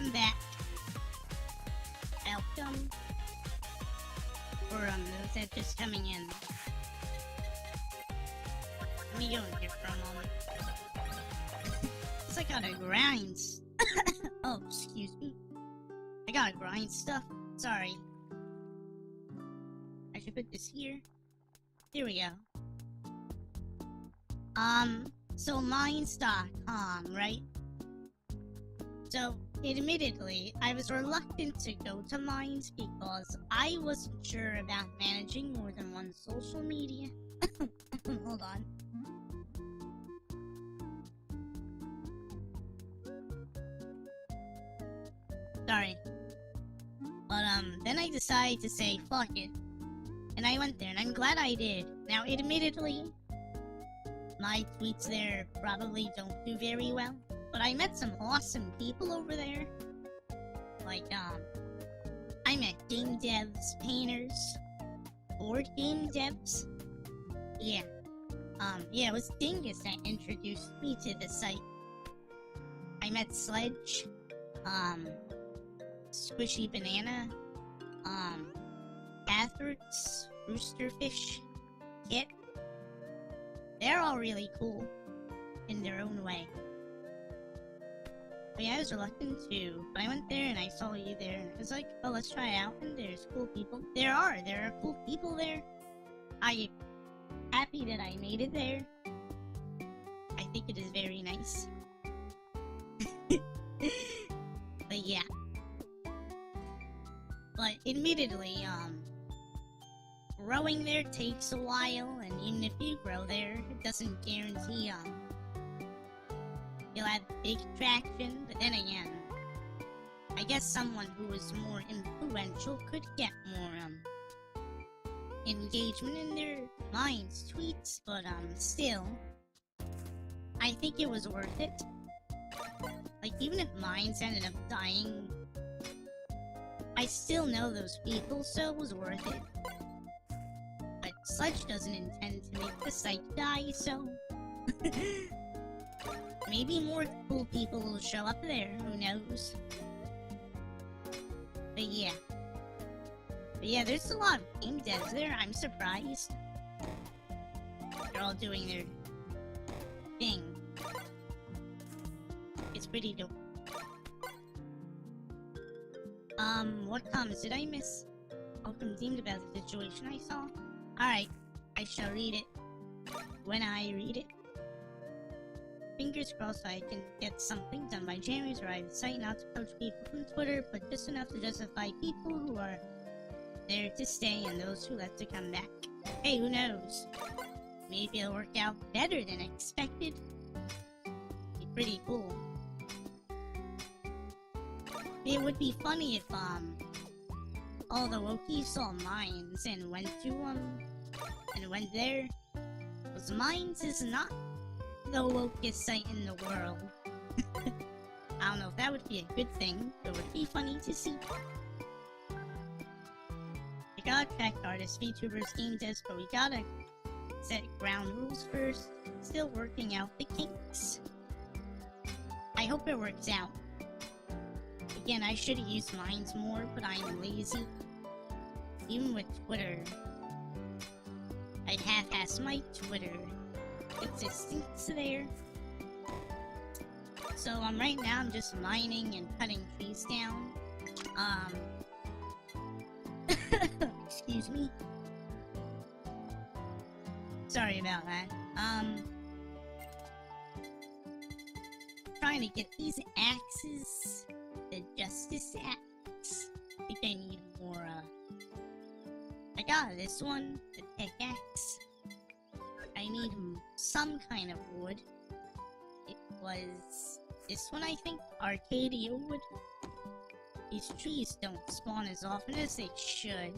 I'm back. Welcome. For those that just coming in. Let me go in here for a moment. It's like I gotta grind. Oh, excuse me. I gotta grind stuff. Sorry. I should put this here. Here we go. So Mines.com, right? So, admittedly, I was reluctant to go to Mines because I wasn't sure about managing more than one social media. Hold on. Sorry. But, then I decided to say, fuck it. And I went there, and I'm glad I did. Now, admittedly, my tweets there probably don't do very well. But I met some awesome people over there. Like, I met game devs, painters, board game devs. Yeah. Yeah, it was Dingus that introduced me to the site. I met Sledge, Squishy Banana, Catharts, Roosterfish, Kit. They're all really cool in their own way. But yeah, I was reluctant to, but I went there and I saw you there, and I was like, oh, let's try it out, and there's cool people. There are cool people there. I'm happy that I made it there. I think it is very nice. But yeah. But admittedly, growing there takes a while, and even if you grow there, it doesn't guarantee, you'll have big traction. But then again, I guess someone who is more influential could get more, engagement in their Minds tweets, but, still, I think it was worth it. Like, even if Minds ended up dying, I still know those people, so it was worth it. But Sledge doesn't intend to make the site die, so... Maybe more cool people will show up there, who knows? But yeah. But yeah, there's a lot of game devs there, I'm surprised. They're all doing their thing. It's pretty dope. What comments did I miss? Welcome deemed about the situation I saw. Alright, I shall read it. When I read it. Fingers crossed I can get something done by January's arrival site, not to poach people from Twitter, but just enough to justify people who are there to stay and those who left to come back. Hey, who knows? Maybe it'll work out better than expected. Be pretty cool. It would be funny if, all the Wokies saw Mines and went there. Because Mines is not the wokest site in the world. I don't know if that would be a good thing, but it would be funny to see. We gotta track artists, VTubers, game devs, but we gotta set ground rules first. Still working out the kinks. I hope it works out. Again, I should have used Minds more, but I'm lazy. Even with Twitter, I'd half-ass my Twitter existence there. So, right now I'm just mining and cutting trees down. Excuse me. Sorry about that. Trying to get these axes. The Justice Axe. I think I need more, I got this one, the pickaxe. I need some kind of wood. It was this one, I think, Arcadia wood. These trees don't spawn as often as they should.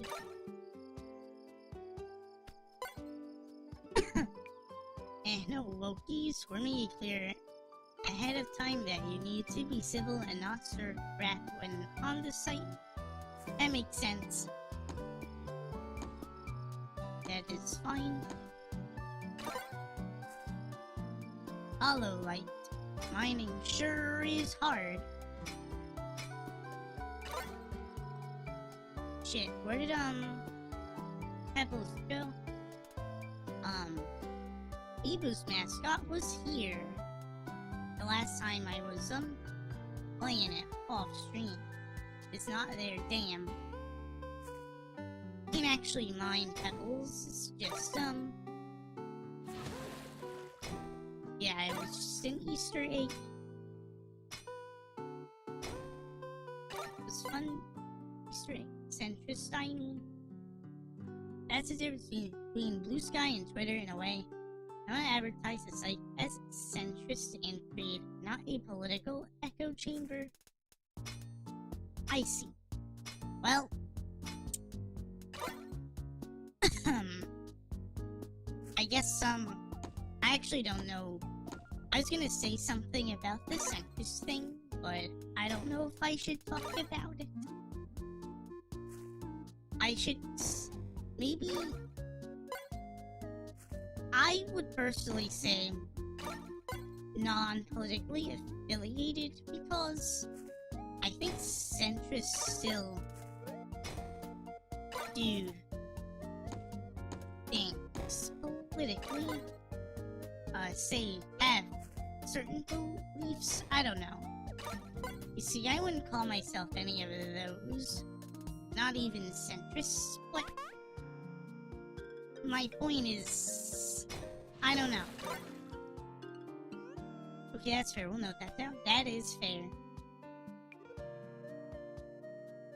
No, Wokies, we're making it clear ahead of time that you need to be civil and not serve crap when on the site. That makes sense. That is fine. Hololight. Mining sure is hard. Shit, where did, Pebbles go? Ebu's mascot was here. The last time I was, playing it off stream. It's not there, damn. You can actually mine pebbles, it's just, just an Easter egg. It was fun. Easter egg. Centrist, I mean. That's the difference between Blue Sky and Twitter in a way. I want to advertise the site as centrist and create not a political echo chamber. I see. Well, I guess, I actually don't know. I was gonna say something about the centrist thing, but I don't know if I should talk about it. I should, maybe, I would personally say non-politically affiliated, because I think centrists still do things politically, say, have certain beliefs. I don't know. You see, I wouldn't call myself any of those. Not even centrists, but my point is, I don't know. Okay, that's fair. We'll note that down. That is fair.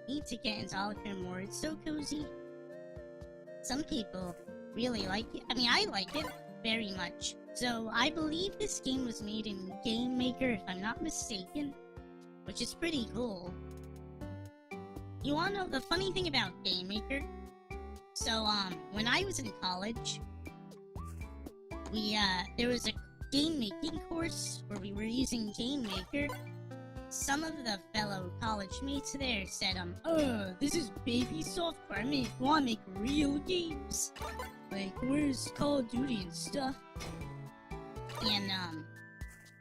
Need to get into HoloCure more. It's so cozy. Some people really like it. I mean, I like it very much. So, I believe this game was made in Game Maker, if I'm not mistaken, which is pretty cool. You wanna know the funny thing about Game Maker? So, when I was in college, there was a game making course where we were using Game Maker. Some of the fellow college mates there said, this is baby software. I wanna make real games. Like, where's Call of Duty and stuff? And,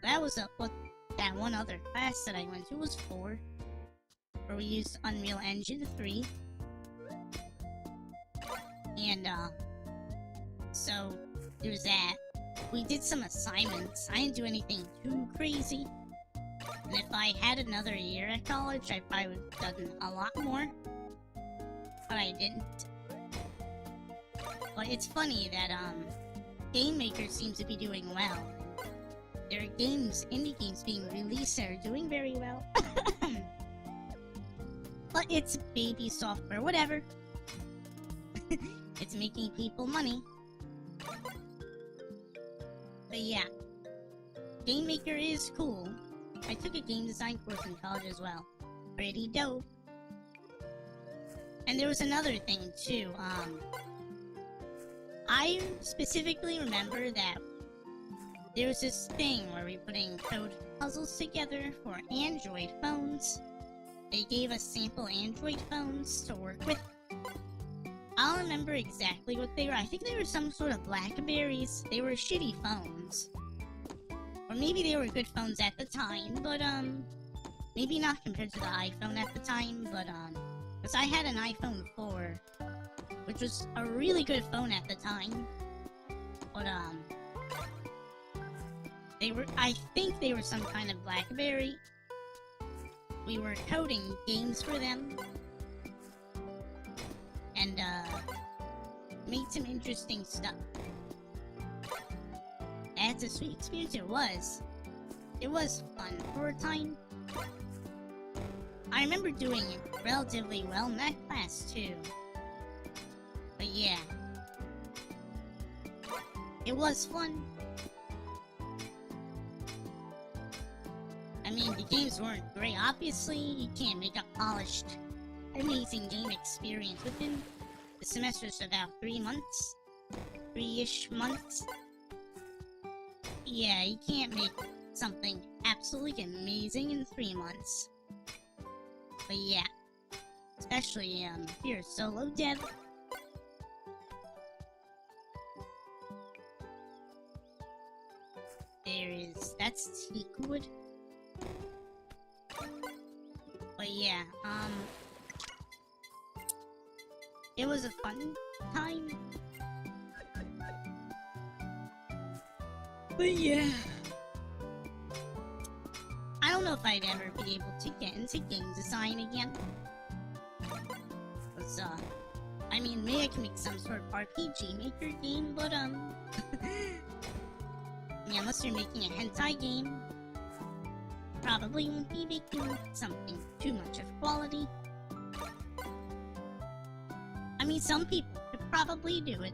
that was what that one other class that I went to was for. Where we used Unreal Engine 3. And, so, there's that. We did some assignments. I didn't do anything too crazy. And if I had another year at college, I probably would have done a lot more. But I didn't. But it's funny that, Game Maker seems to be doing well. There are indie games being released that are doing very well. But it's baby software, whatever. It's making people money. But yeah. Game Maker is cool. I took a game design course in college as well. Pretty dope. And there was another thing too, I specifically remember that there was this thing where we were putting code puzzles together for Android phones. They gave us sample Android phones to work with. I don't remember exactly what they were. I think they were some sort of Blackberries. They were shitty phones. Or maybe they were good phones at the time, but, maybe not compared to the iPhone at the time, but, because I had an iPhone 4, which was a really good phone at the time, but, I think they were some kind of Blackberry. We were coding games for them, and, made some interesting stuff. That's a sweet experience. It was. It was fun for a time. I remember doing relatively well in that class, too. But yeah. It was fun. I mean, the games weren't great. Obviously, you can't make a polished, amazing game experience within the semester's about 3 months. 3-ish months. Yeah, you can't make something absolutely amazing in 3 months. But yeah. Especially, if you're a solo dev. That's teak wood. But yeah, it was a fun time. But yeah, I don't know if I'd ever be able to get into game design again. Cause, I mean, maybe I can make some sort of RPG Maker game, but, I mean, unless you're making a hentai game, probably won't be making something too much of quality. I mean, some people could probably do it.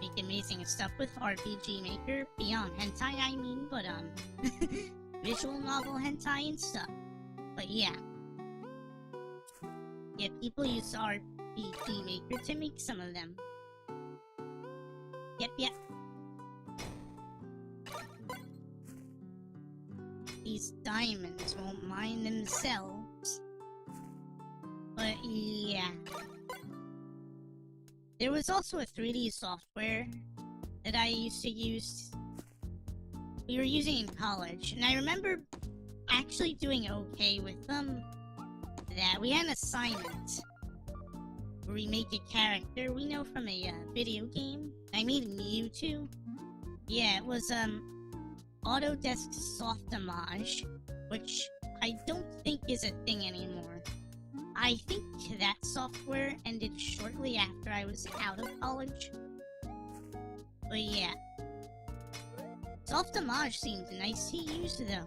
Make amazing stuff with RPG Maker, beyond hentai I mean, but visual novel hentai and stuff. But yeah. Yeah, people use RPG Maker to make some of them. Yep. These diamonds won't mine themselves. But yeah. There was also a 3D software that I used to use. We were using in college, and I remember actually doing okay with them. That we had an assignment where we make a character we know from a video game. I made Mewtwo. Yeah, it was Autodesk Soft Homage, which I don't think is a thing anymore. I think that software ended shortly after I was out of college. But yeah. Soft Homage seemed nice to use though.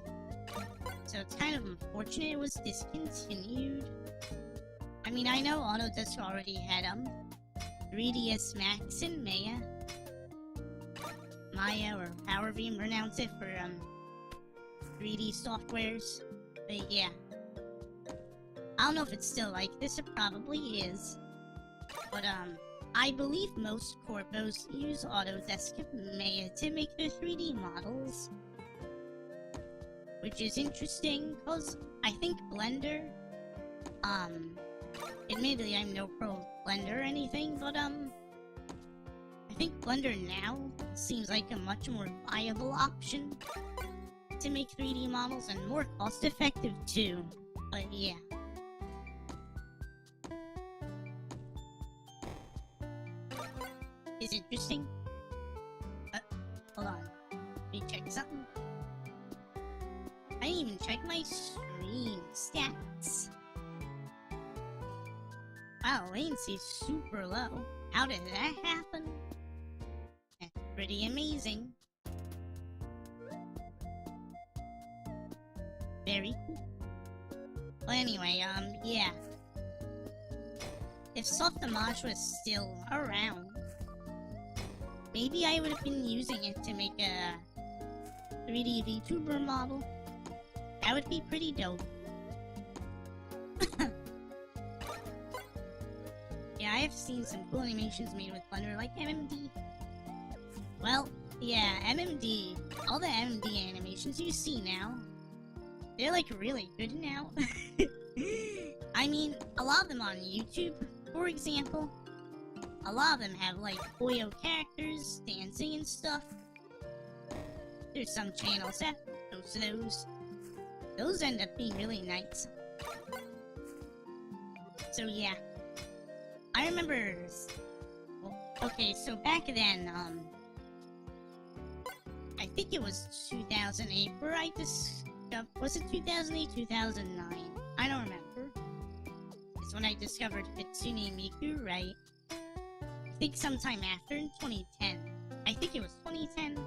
So it's kind of unfortunate it was discontinued. I mean, I know Autodesk already had 3ds Max and Maya, or however you pronounce it, for 3D softwares. But yeah. I don't know if it's still like this, it probably is. But I believe most corpos use Autodesk Maya to make their 3D models. Which is interesting, cause I think Blender, admittedly I'm no pro Blender or anything, but I think Blender now seems like a much more viable option to make 3D models, and more cost effective too. But yeah. It's interesting. Hold on. Let me check something. I didn't even check my stream stats. Wow, latency's super low. How did that happen? That's pretty amazing. Very cool. Well, anyway, yeah. If Soft Homage was still around, maybe I would have been using it to make a 3D VTuber model. That would be pretty dope. Yeah, I have seen some cool animations made with Blender, like MMD. Well, yeah, MMD. All the MMD animations you see now, they're like really good now. I mean, a lot of them on YouTube, for example. A lot of them have like boyo characters dancing and stuff. There's some channels that post those. Those end up being really nice. So yeah. I remember... Well, okay, so back then, I think it was 2008 where I discovered... Was it 2008, 2009? I don't remember. It's when I discovered Kitsune Miku, right? I think sometime after, in 2010. I think it was 2010.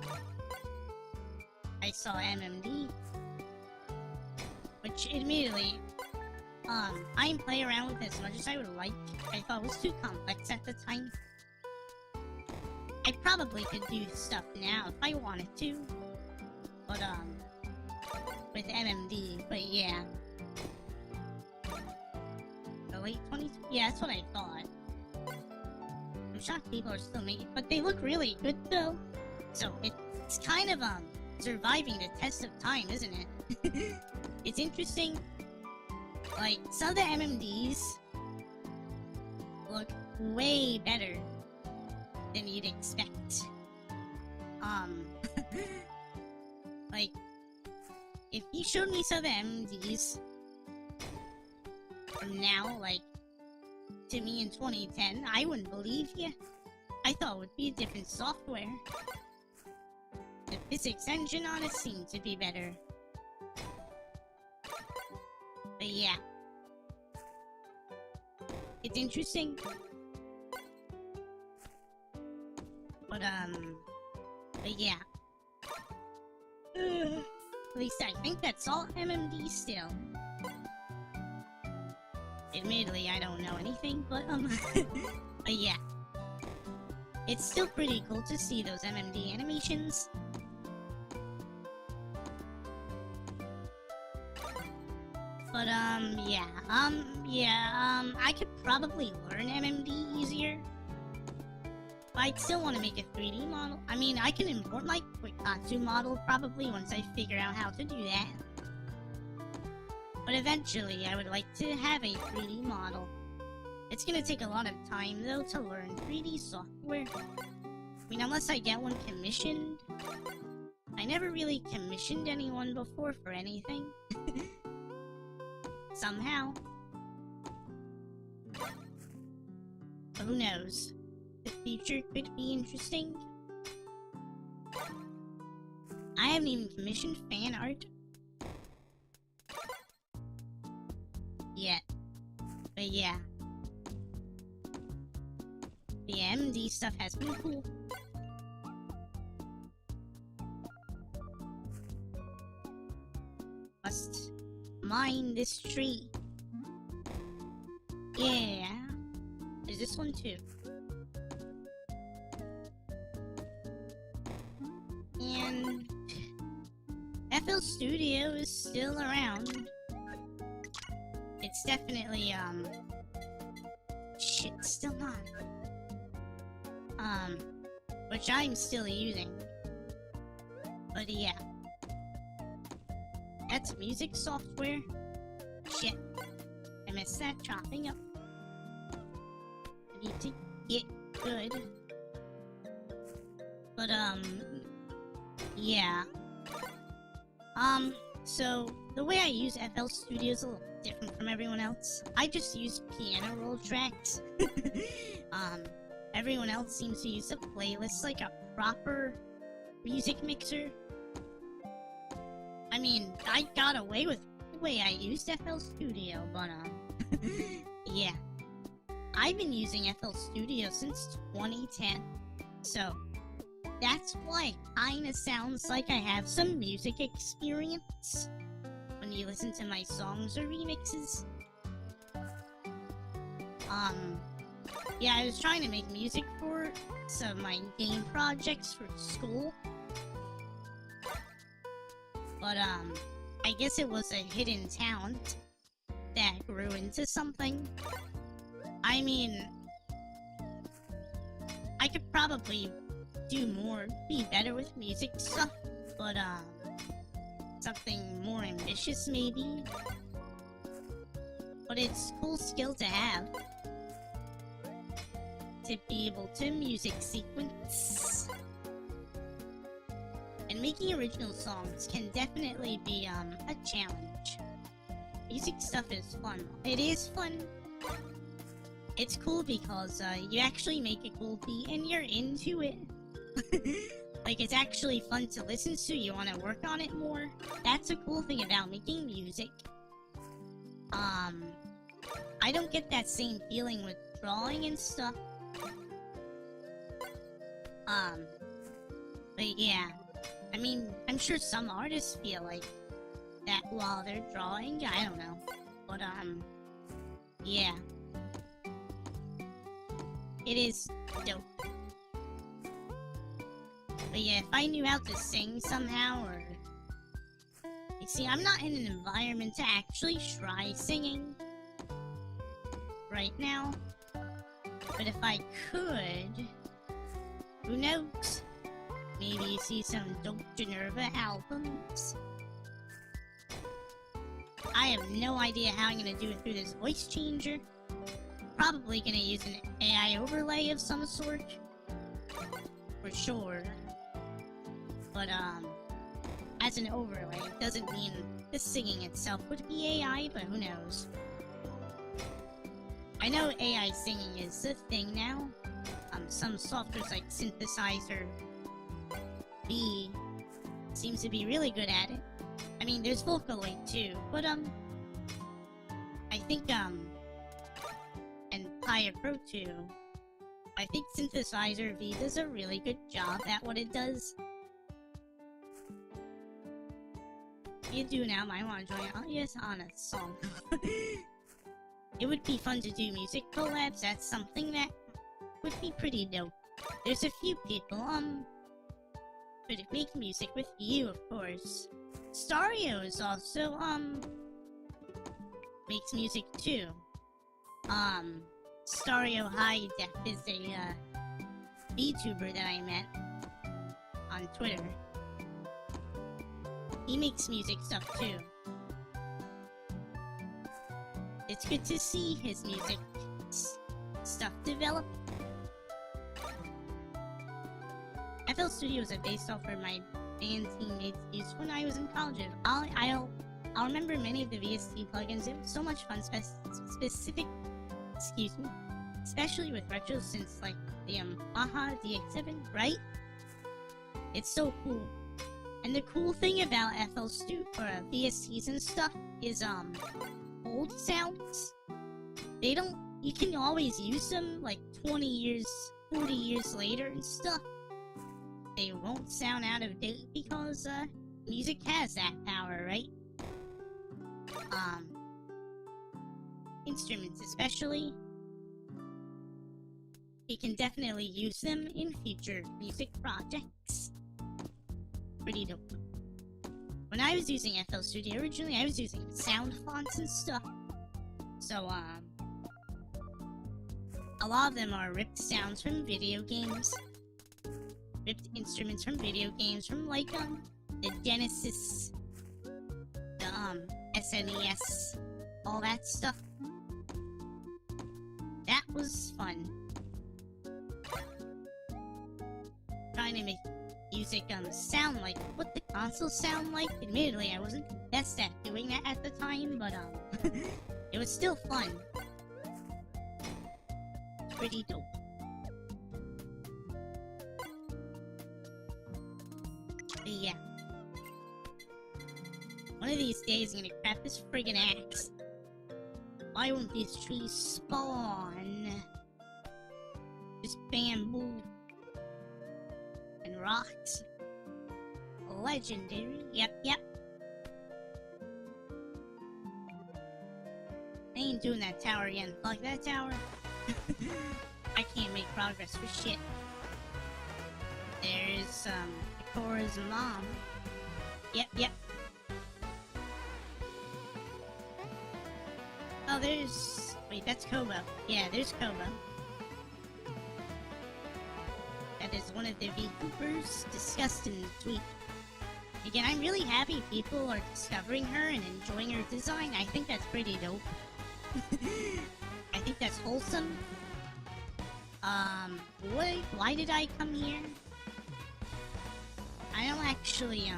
I saw MMD. Which, admittedly, I didn't play around with it as much as I would like. I thought it was too complex at the time. I probably could do stuff now if I wanted to. But, with MMD, but yeah. The late 20s? Yeah, that's what I thought. I'm shocked people are still making it, but they look really good though. So, it's kind of, surviving the test of time, isn't it? It's interesting. Like, some of the MMDs look way better than you'd expect. Like, if you showed me some of the MMDs from now, like, to me in 2010, I wouldn't believe you. I thought it would be a different software. The physics engine on it seemed to be better. But yeah. It's interesting. But yeah. At least I think that's all MMD still. Admittedly, I don't know anything, but but yeah. It's still pretty cool to see those MMD animations. But I could probably learn MMD easier. But I'd still want to make a 3D model. I mean, I can import my Quick-Katsu model probably once I figure out how to do that. But eventually, I would like to have a 3D model. It's gonna take a lot of time, though, to learn 3D software. I mean, unless I get one commissioned. I never really commissioned anyone before for anything. Somehow. But who knows? The future could be interesting. I haven't even commissioned fan art yet. But yeah. The MD stuff has been cool. Must mine this tree. Yeah. There's this one too. And FL Studio is still around. It's definitely shit, still not. Which I'm still using. But yeah. That's music software. Shit. I missed that chopping up. I need to get good. But yeah. So the way I use FL Studio is a little different from everyone else. I just use piano roll tracks. Everyone else seems to use a playlist like a proper music mixer. I mean, I got away with the way I used FL Studio, but yeah. I've been using FL Studio since 2010, so that's why it kinda sounds like I have some music experience when you listen to my songs or remixes. Yeah, I was trying to make music for some of my game projects for school. But, I guess it was a hidden talent that grew into something. I mean, I could probably do more, be better with music stuff, but, something more ambitious maybe. But it's a cool skill to have. To be able to music sequence. And making original songs can definitely be, a challenge. Music stuff is fun. It is fun. It's cool because, you actually make a cool beat and you're into it. Like, it's actually fun to listen to, you want to work on it more. That's a cool thing about making music. I don't get that same feeling with drawing and stuff. But yeah. I mean, I'm sure some artists feel like that while they're drawing, I don't know. But, yeah. It is dope. But yeah, if I knew how to sing somehow, or... You see, I'm not in an environment to actually try singing right now. But if I could... Who knows? Maybe you see some dope Generva albums. I have no idea how I'm gonna do it through this voice changer. Probably gonna use an AI overlay of some sort. For sure. But, as an overlay, it doesn't mean the singing itself would be AI, but who knows. I know AI singing is a thing now. Some softwares like Synthesizer V seems to be really good at it. I mean, there's Vocaloid too, but, I think, and Paya Pro too. I think Synthesizer V does a really good job at what it does. You do now, might want to join out. Yes, on a song. It would be fun to do music collabs. That's something that would be pretty dope. There's a few people, could make music with you, of course. Stario is also, makes music too. Stario High Def is a, VTuber that I met on Twitter. He makes music stuff too. It's good to see his music stuff develop. FL Studios are based off where my band teammates used when I was in college. I'll remember many of the VST plugins. It was so much fun, especially with retro synths like the Baja DX7, right? It's so cool. And the cool thing about FL Studio or VSTs and stuff is old sounds. You can always use them like 20 years, 40 years later and stuff. They won't sound out of date because music has that power, right? Instruments especially. You can definitely use them in future music projects. Pretty dope. When I was using FL Studio originally, I was using sound fonts and stuff. So, a lot of them are ripped sounds from video games. Ripped instruments from video games, from like, the Genesis, the, SNES, all that stuff. That was fun. Trying to make music sound like what the consoles sound like. Admittedly, I wasn't the best at doing that at the time, but it was still fun. Pretty dope. But yeah. One of these days I'm gonna craft this friggin' axe. Why won't these trees spawn? Just bamboo and rocks. Legendary. Yep. I ain't doing that tower again. Fuck that tower. I can't make progress for shit. There's, Ikora's mom. Yep. Oh, there's... Wait, that's Kobo. Yeah, there's Kobo. That is one of the VTubers discussed in the tweet. Again, I'm really happy people are discovering her and enjoying her design. I think that's pretty dope. I think that's wholesome. Why did I come here? I don't actually,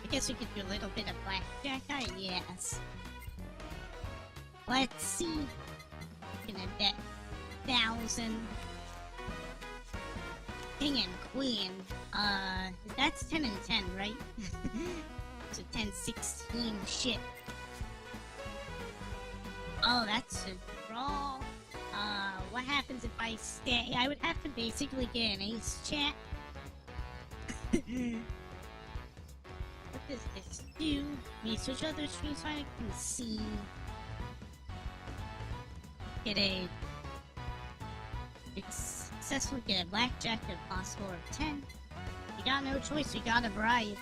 I guess we could do a little bit of blackjack, I guess. Let's see. Gonna bet 1,000. King and queen. That's 10 and 10, right? So 10, 16, shit. Oh, that's a draw. What happens if I stay? I would have to basically get an ace chat. What does this do? Let me switch other screens so I can see. Get a... Successfully get a blackjack if possible, or 10. You got no choice, you gotta bribe.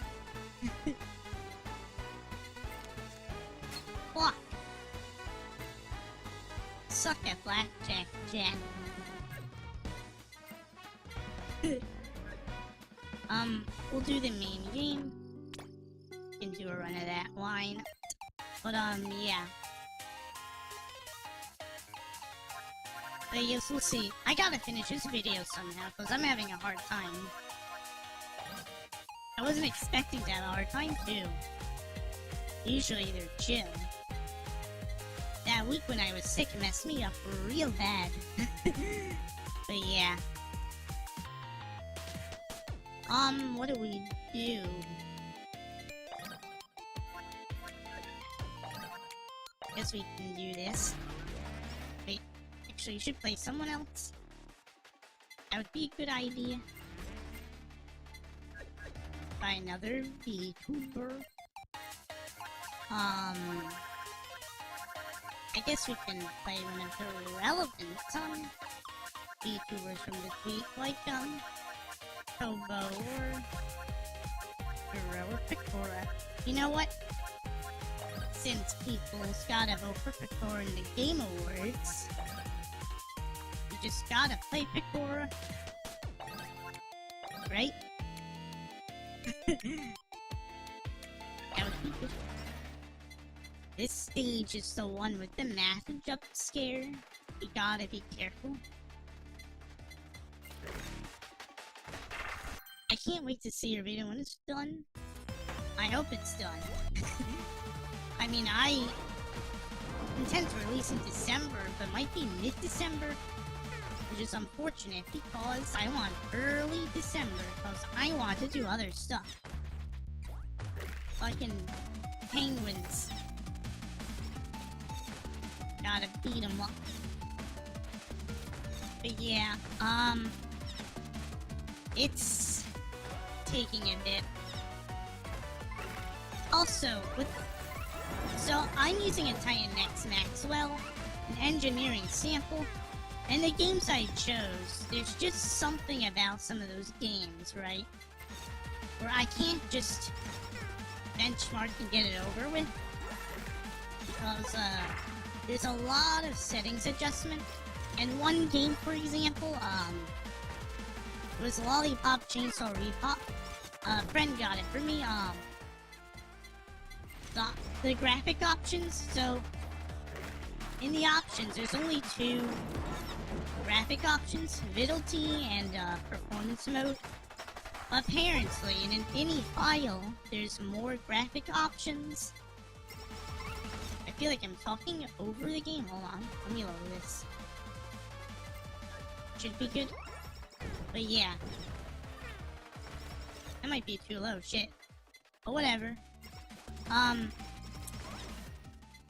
Fuck! Suck at blackjack, Jack. We'll do the main game. Can do a run of that, why not? But, yeah. But yes, we'll see. I gotta finish this video somehow, because I'm having a hard time. I wasn't expecting to have a hard time, too. Usually they're chill. That week when I was sick messed me up real bad. But yeah. What do we do? Guess we can do this. Wait, actually, you should play someone else. That would be a good idea. by another VTuber. I guess we can play one of the relevant, VTubers from this week, like, Kobo or Hero or Picora. You know what? Since people's gotta vote for Picora in the Game Awards, you just gotta play Picora. Right? That would be good. This stage is the one with the massive jump scare. You gotta be careful. I can't wait to see your video when it's done. I hope it's done. I mean, I intend to release in December, but might be mid-December, which is unfortunate because I want early December because I want to do other stuff. Fucking penguins. Gotta beat them up. But yeah, it's taking a bit. Also, so I'm using a Titan X Maxwell, an engineering sample, and the games I chose, there's just something about some of those games, right? Where I can't just benchmark and get it over with. Because, there's a lot of settings adjustment. And one game, for example, was Lollipop Chainsaw Repop. A friend got it for me, the graphic options, so in the options, there's only two graphic options, Fidelity and Performance Mode. Apparently, in any file, there's more graphic options. I feel like I'm talking over the game. Hold on, let me load this. Should be good. But yeah. That might be too low, shit. But whatever.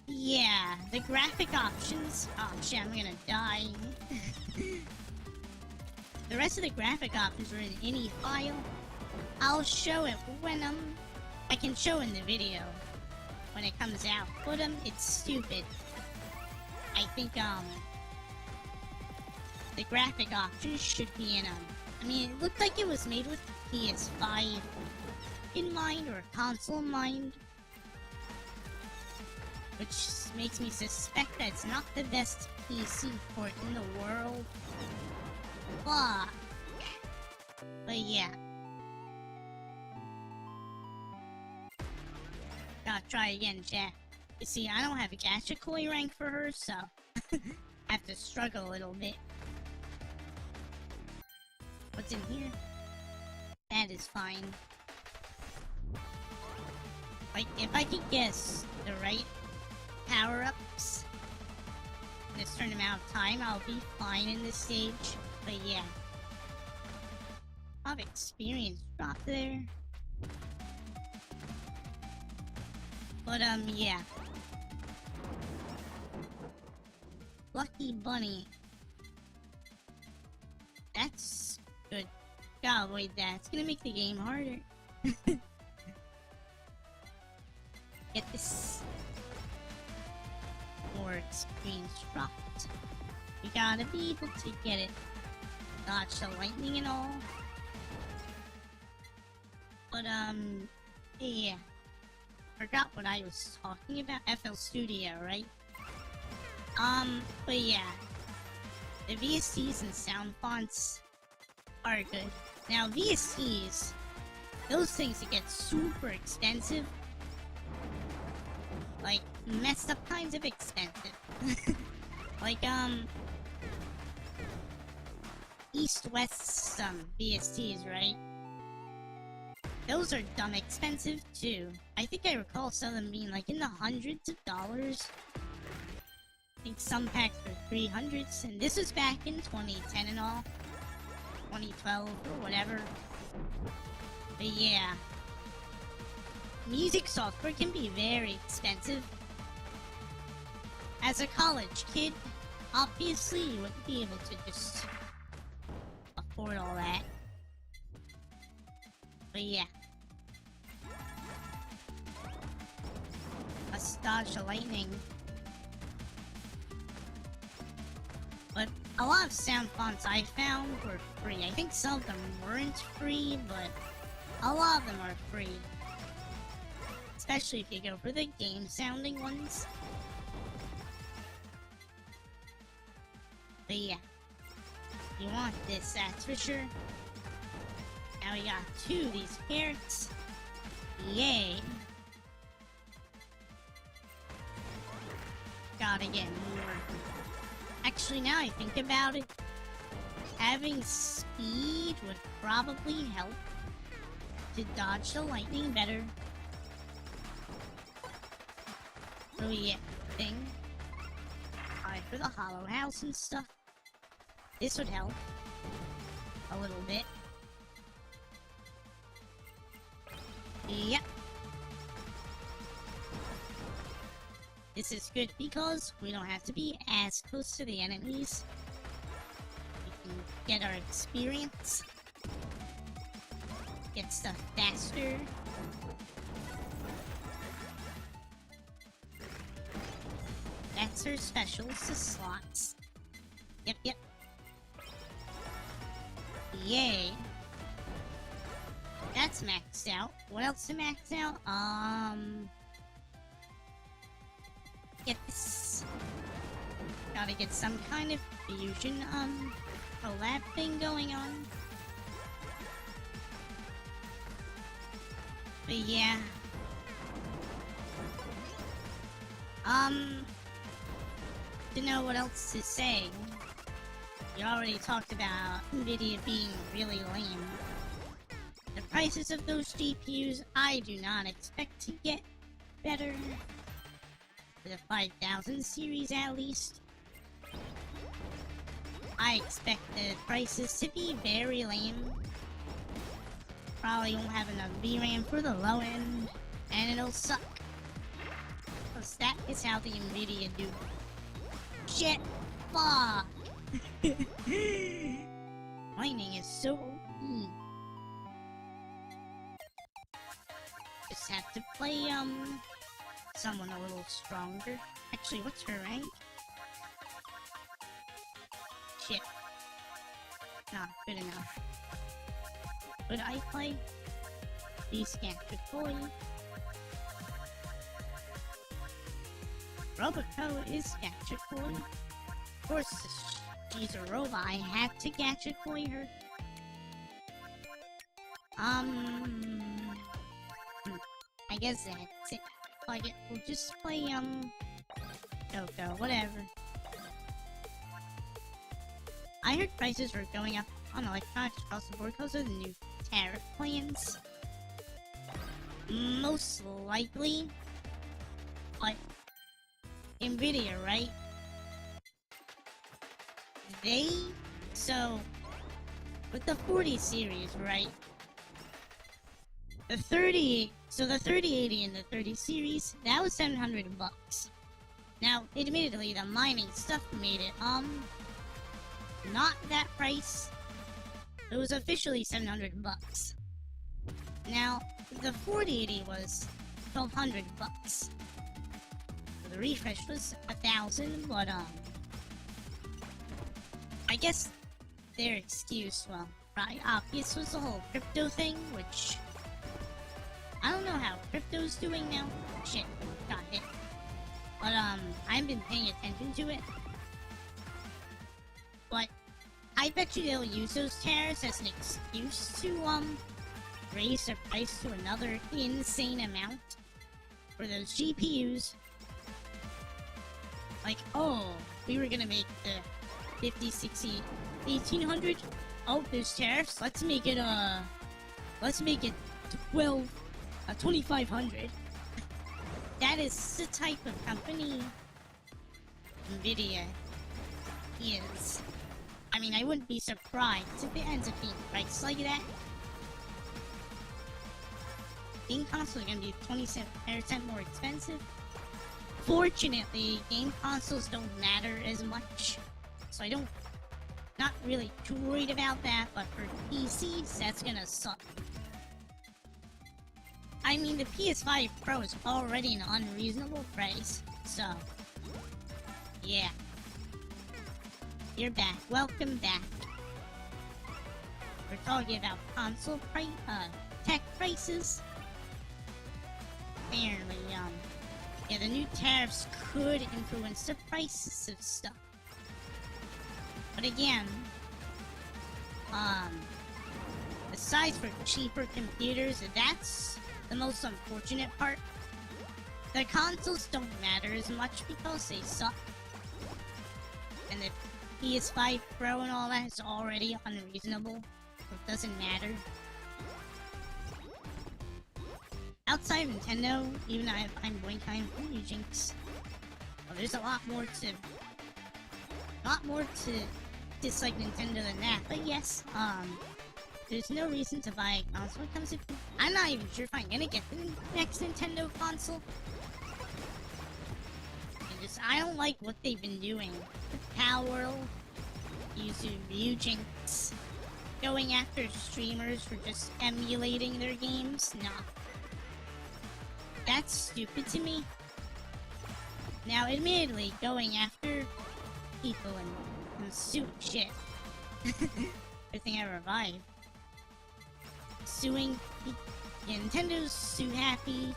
Yeah, the graphic options. Oh shit, I'm gonna die. The rest of the graphic options are in any file. I'll show it when I can show in the video when it comes out. But it's stupid. I think the graphic options should be in I mean, it looked like it was made with the PS5 in mind or console in mind. Which makes me suspect that it's not the best PC port in the world. Fuck. But yeah. Gotta try again, chat. You see, I don't have a Gachikoi rank for her, so I have to struggle a little bit. What's in here? That is fine. Like, if I could guess the right power-ups in a certain amount of time, I'll be fine in this stage. But yeah. I've experience dropped there. But yeah. Lucky Bunny. That's good. Gotta avoid that. It's gonna make the game harder. Get this more experience dropped. We gotta be able to get it. Dodge the lightning and all. But yeah. Forgot what I was talking about. FL Studio, right? But yeah. The VSTs and sound fonts are good. Now VSTs, those things that get super expensive. Like, messed up kinds of expensive. Like, East-West, VSTs, right? Those are dumb expensive, too. I think I recall some of them being, like, in the hundreds of dollars. I think some packs were 300s, and this was back in 2010 and all. 2012, or whatever. But yeah. Music software can be very expensive. As a college kid, obviously you wouldn't be able to just afford all that. But yeah. dodge the lightning. But a lot of sound fonts I found were free. I think some of them weren't free, but a lot of them are free. Especially if you go for the game sounding ones. But yeah, you want this, that's for sure. Now we got 2 of these parrots. Yay. Gotta get more. Actually, now I think about it, having speed would probably help to dodge the lightning better. So yeah, thing. Alright, for the hollow house and stuff. This would help a little bit. Yep. This is good because we don't have to be as close to the enemies. We can get our experience. Get stuff faster. That's her specials, the slots. Yep. Yay. That's maxed out. What else to max out? Get this. Gotta get some kind of fusion, collab thing going on. But yeah. To know what else to say. You already talked about Nvidia being really lame. The prices of those GPUs, I do not expect to get better. For the 5000 series at least. I expect the prices to be very lame. Probably won't have enough VRAM for the low end, and it'll suck. Because that is how the Nvidia do. Shit! Fuck! Lightning is so OP. Just have to play, someone a little stronger. Actually, what's her rank? Shit. Not good enough. Could I play? Please can't deploy. Roboco is Gadget Boy. Of course, she's a robot. I had to Gadget Boy her. I guess that's it. Like it, we'll just play, Coco, whatever. I heard prices were going up on electronics across the board because of the new tariff plans. Most likely. But Nvidia, right? So, with the 40 series, right? The 3080 and the 30 series, that was $700. Now, admittedly, the mining stuff made it, not that price. It was officially $700. Now, the 4080 was $1,200. The refresh was $1,000, but, I guess their excuse, well, probably obvious, was the whole crypto thing, which I don't know how crypto's doing now. Shit, got hit. But, I haven't been paying attention to it. But, I bet you they'll use those tariffs as an excuse to, raise the price to another insane amount for those GPUs. Like, oh, we were gonna make the 50, 60, 1800. Oh, there's tariffs. Let's make it 2500. That is the type of company Nvidia is. I mean, I wouldn't be surprised if it ends up being priced like that. Game consoles are gonna be 20% more expensive. Fortunately, game consoles don't matter as much, so not really too worried about that, but for PCs, that's gonna suck. I mean, the PS5 Pro is already an unreasonable price, so... yeah. You're back. Welcome back. We're talking about console tech prices. Apparently, yeah, the new tariffs could influence the prices of stuff. But again, aside for cheaper computers, that's the most unfortunate part. The consoles don't matter as much because they suck. And the PS5 Pro and all that is already unreasonable, so it doesn't matter. Outside of Nintendo, even I'm Boinkai and Jinx. Well, there's a lot more to dislike Nintendo than that. But yes, there's no reason to buy a console when it comes to... I'm not even sure if I'm gonna get the next Nintendo console. I don't like what they've been doing. Power, using Jinx, going after streamers for just emulating their games. Nah. That's stupid to me. Now, admittedly, going after people and suing shit. Everything I revived. Suing... yeah, Nintendo's sue happy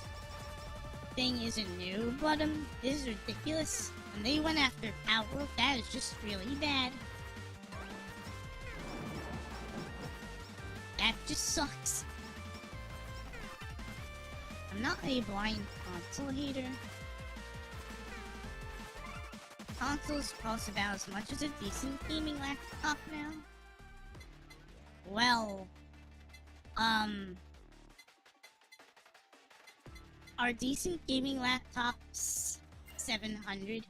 thing isn't new, but this is ridiculous. And they went after Power. That is just really bad. That just sucks. I'm not a blind console hater. Consoles cost about as much as a decent gaming laptop now. Well, are decent gaming laptops $700?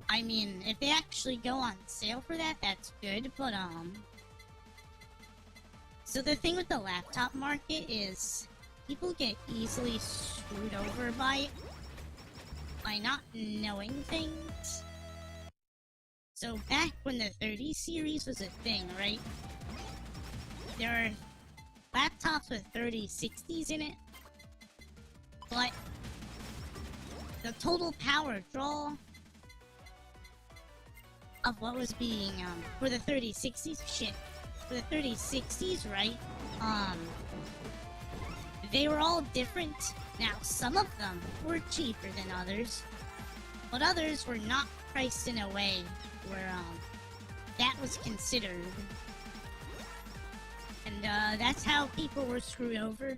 I mean, if they actually go on sale for that, that's good, but so the thing with the laptop market is people get easily screwed over by it by not knowing things. So back when the 30 series was a thing, right? There are laptops with 3060s in it, but the total power draw of what was being for the 3060s, for the 3060s, right? They were all different. Now, some of them were cheaper than others, but others were not priced in a way where that was considered. And that's how people were screwed over.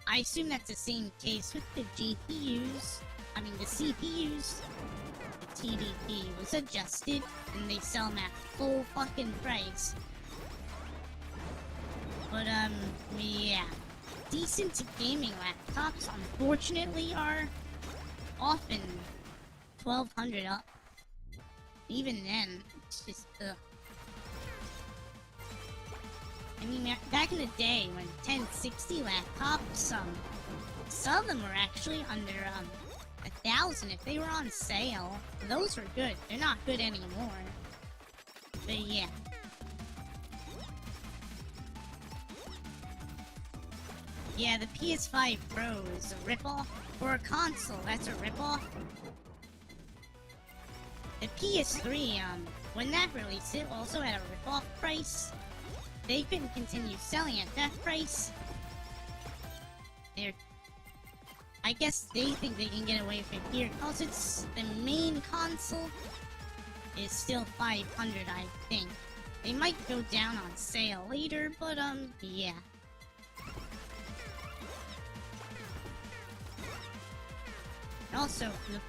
I assume that's the same case with the GPUs. I mean, the CPUs. The TDP was adjusted, and they sell them at full fucking price. But, yeah. Decent gaming laptops, unfortunately, are often $1,200 up. Even then, it's just, ugh. I mean, back in the day when 1060 laptops, some of them were actually under, 1,000 if they were on sale. Those were good. They're not good anymore. But yeah. Yeah, the PS5 Pro is a ripoff. For a console, that's a ripoff. The PS3, when that released, it also had a ripoff price. They couldn't continue selling at that price. I guess they think they can get away with it here, because it's the main console is still $500, I think. They might go down on sale later, but yeah. Also, the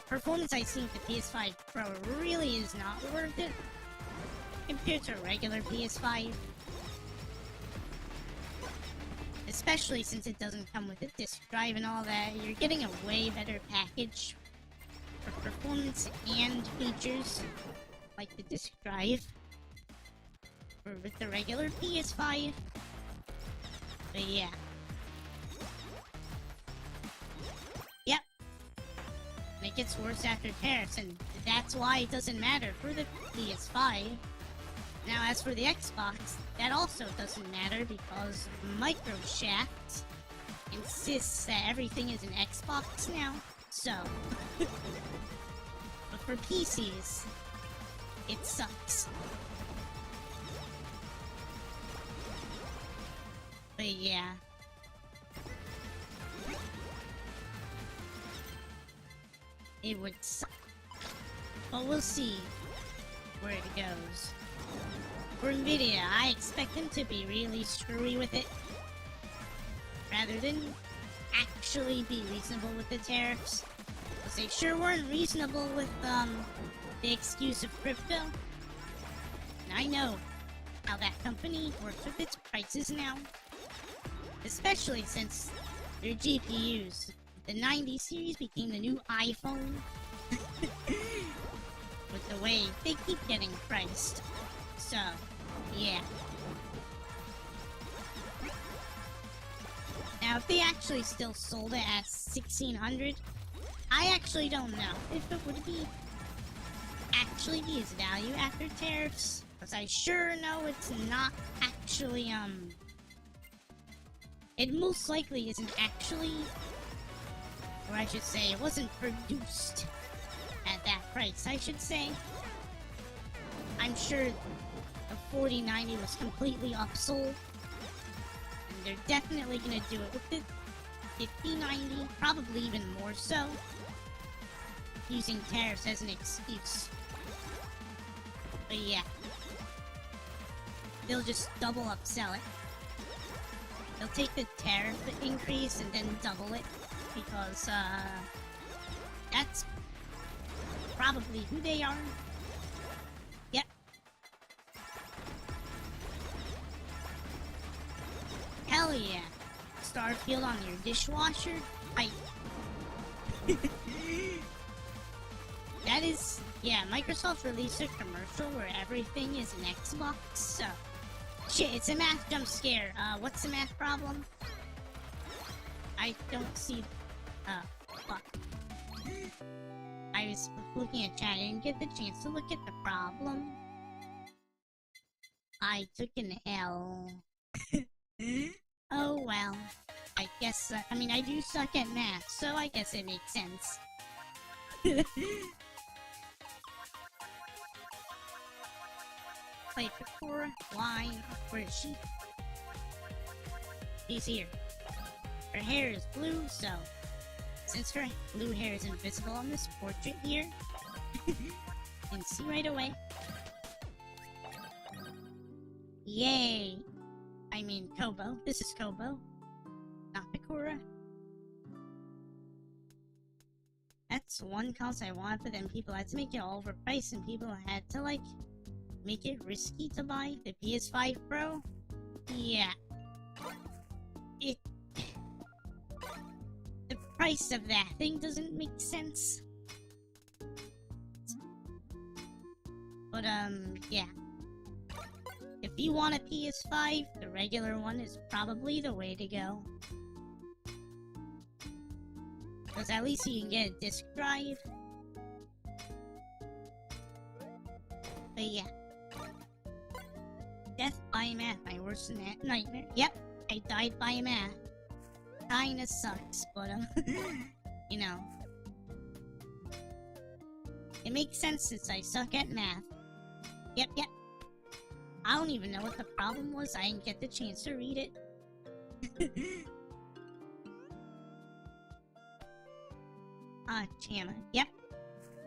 performance I see with the PS5 Pro really is not worth it compared to a regular PS5. Especially since it doesn't come with a disc drive and all that. You're getting a way better package for performance and features, like the disc drive, with the regular PS5. But yeah. Yep. And it gets worse after tariffs, and that's why it doesn't matter for the PS5. Now, as for the Xbox, that also doesn't matter because Microshaft insists that everything is an Xbox now, so... But for PCs, it sucks. But yeah. It would suck. But we'll see where it goes. For Nvidia, I expect them to be really screwy with it, rather than actually be reasonable with the tariffs. Because they sure weren't reasonable with, the excuse of crypto. And I know how that company works with its prices now. Especially since their GPUs, the 90 series became the new iPhone. With the way they keep getting priced. So, yeah. Now, if they actually still sold it at 1600, I actually don't know if it would actually be its value after tariffs. Because I sure know it's not actually, it most likely isn't actually, or I should say, it wasn't produced at that price, I should say. I'm sure the 4090 was completely upsold. And they're definitely gonna do it with the 5090, probably even more so. Using tariffs as an excuse. But yeah. They'll just double upsell it. They'll take the tariff increase and then double it. Because, that's probably who they are. Yep. Hell yeah. Starfield on your dishwasher? That is... Yeah, Microsoft released a commercial where everything is an Xbox, so... Shit, it's a math jump scare. What's the math problem? I don't see... fuck. I was looking at chat, I didn't get the chance to look at the problem. I took an L. Oh well. I guess, I mean, I do suck at math, so I guess it makes sense. Play Kakura, why? Where is she? She's here. Her hair is blue, so... Since her blue hair is invisible on this portrait here, you can see right away. Yay! I mean, Kobo. This is Kobo. Not Kakura. That's one console I wanted, but then people had to make it all overpriced, and people had to, like, make it risky to buy the PS5 Pro. Yeah. The price of that thing doesn't make sense. But, yeah. If you want a PS5, the regular one is probably the way to go. Because at least you can get a disc drive. But yeah. Death by math, my worst nightmare. Yep, I died by math. Kinda sucks, but, you know. It makes sense since I suck at math. Yep. I don't even know what the problem was. I didn't get the chance to read it. Chana. Yep.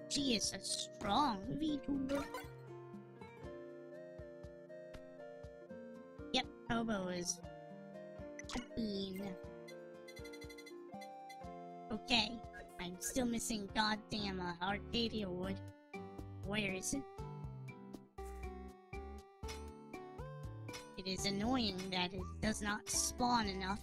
She is a strong VTuber. Yep, Kobo is a bean. Okay, I'm still missing goddamn Arcadia wood. Where is it? It is annoying that it does not spawn enough.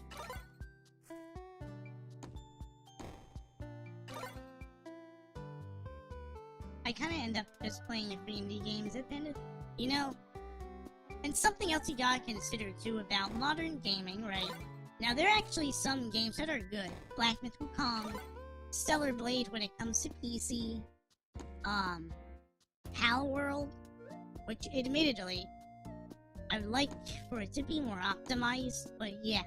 I kinda end up just playing the free indie games at the end of, you know. And something else you gotta consider too about modern gaming, right? Now there are actually some games that are good. Black Myth Wukong, Stellar Blade when it comes to PC, Hal World, which I would like for it to be more optimized, but yeah.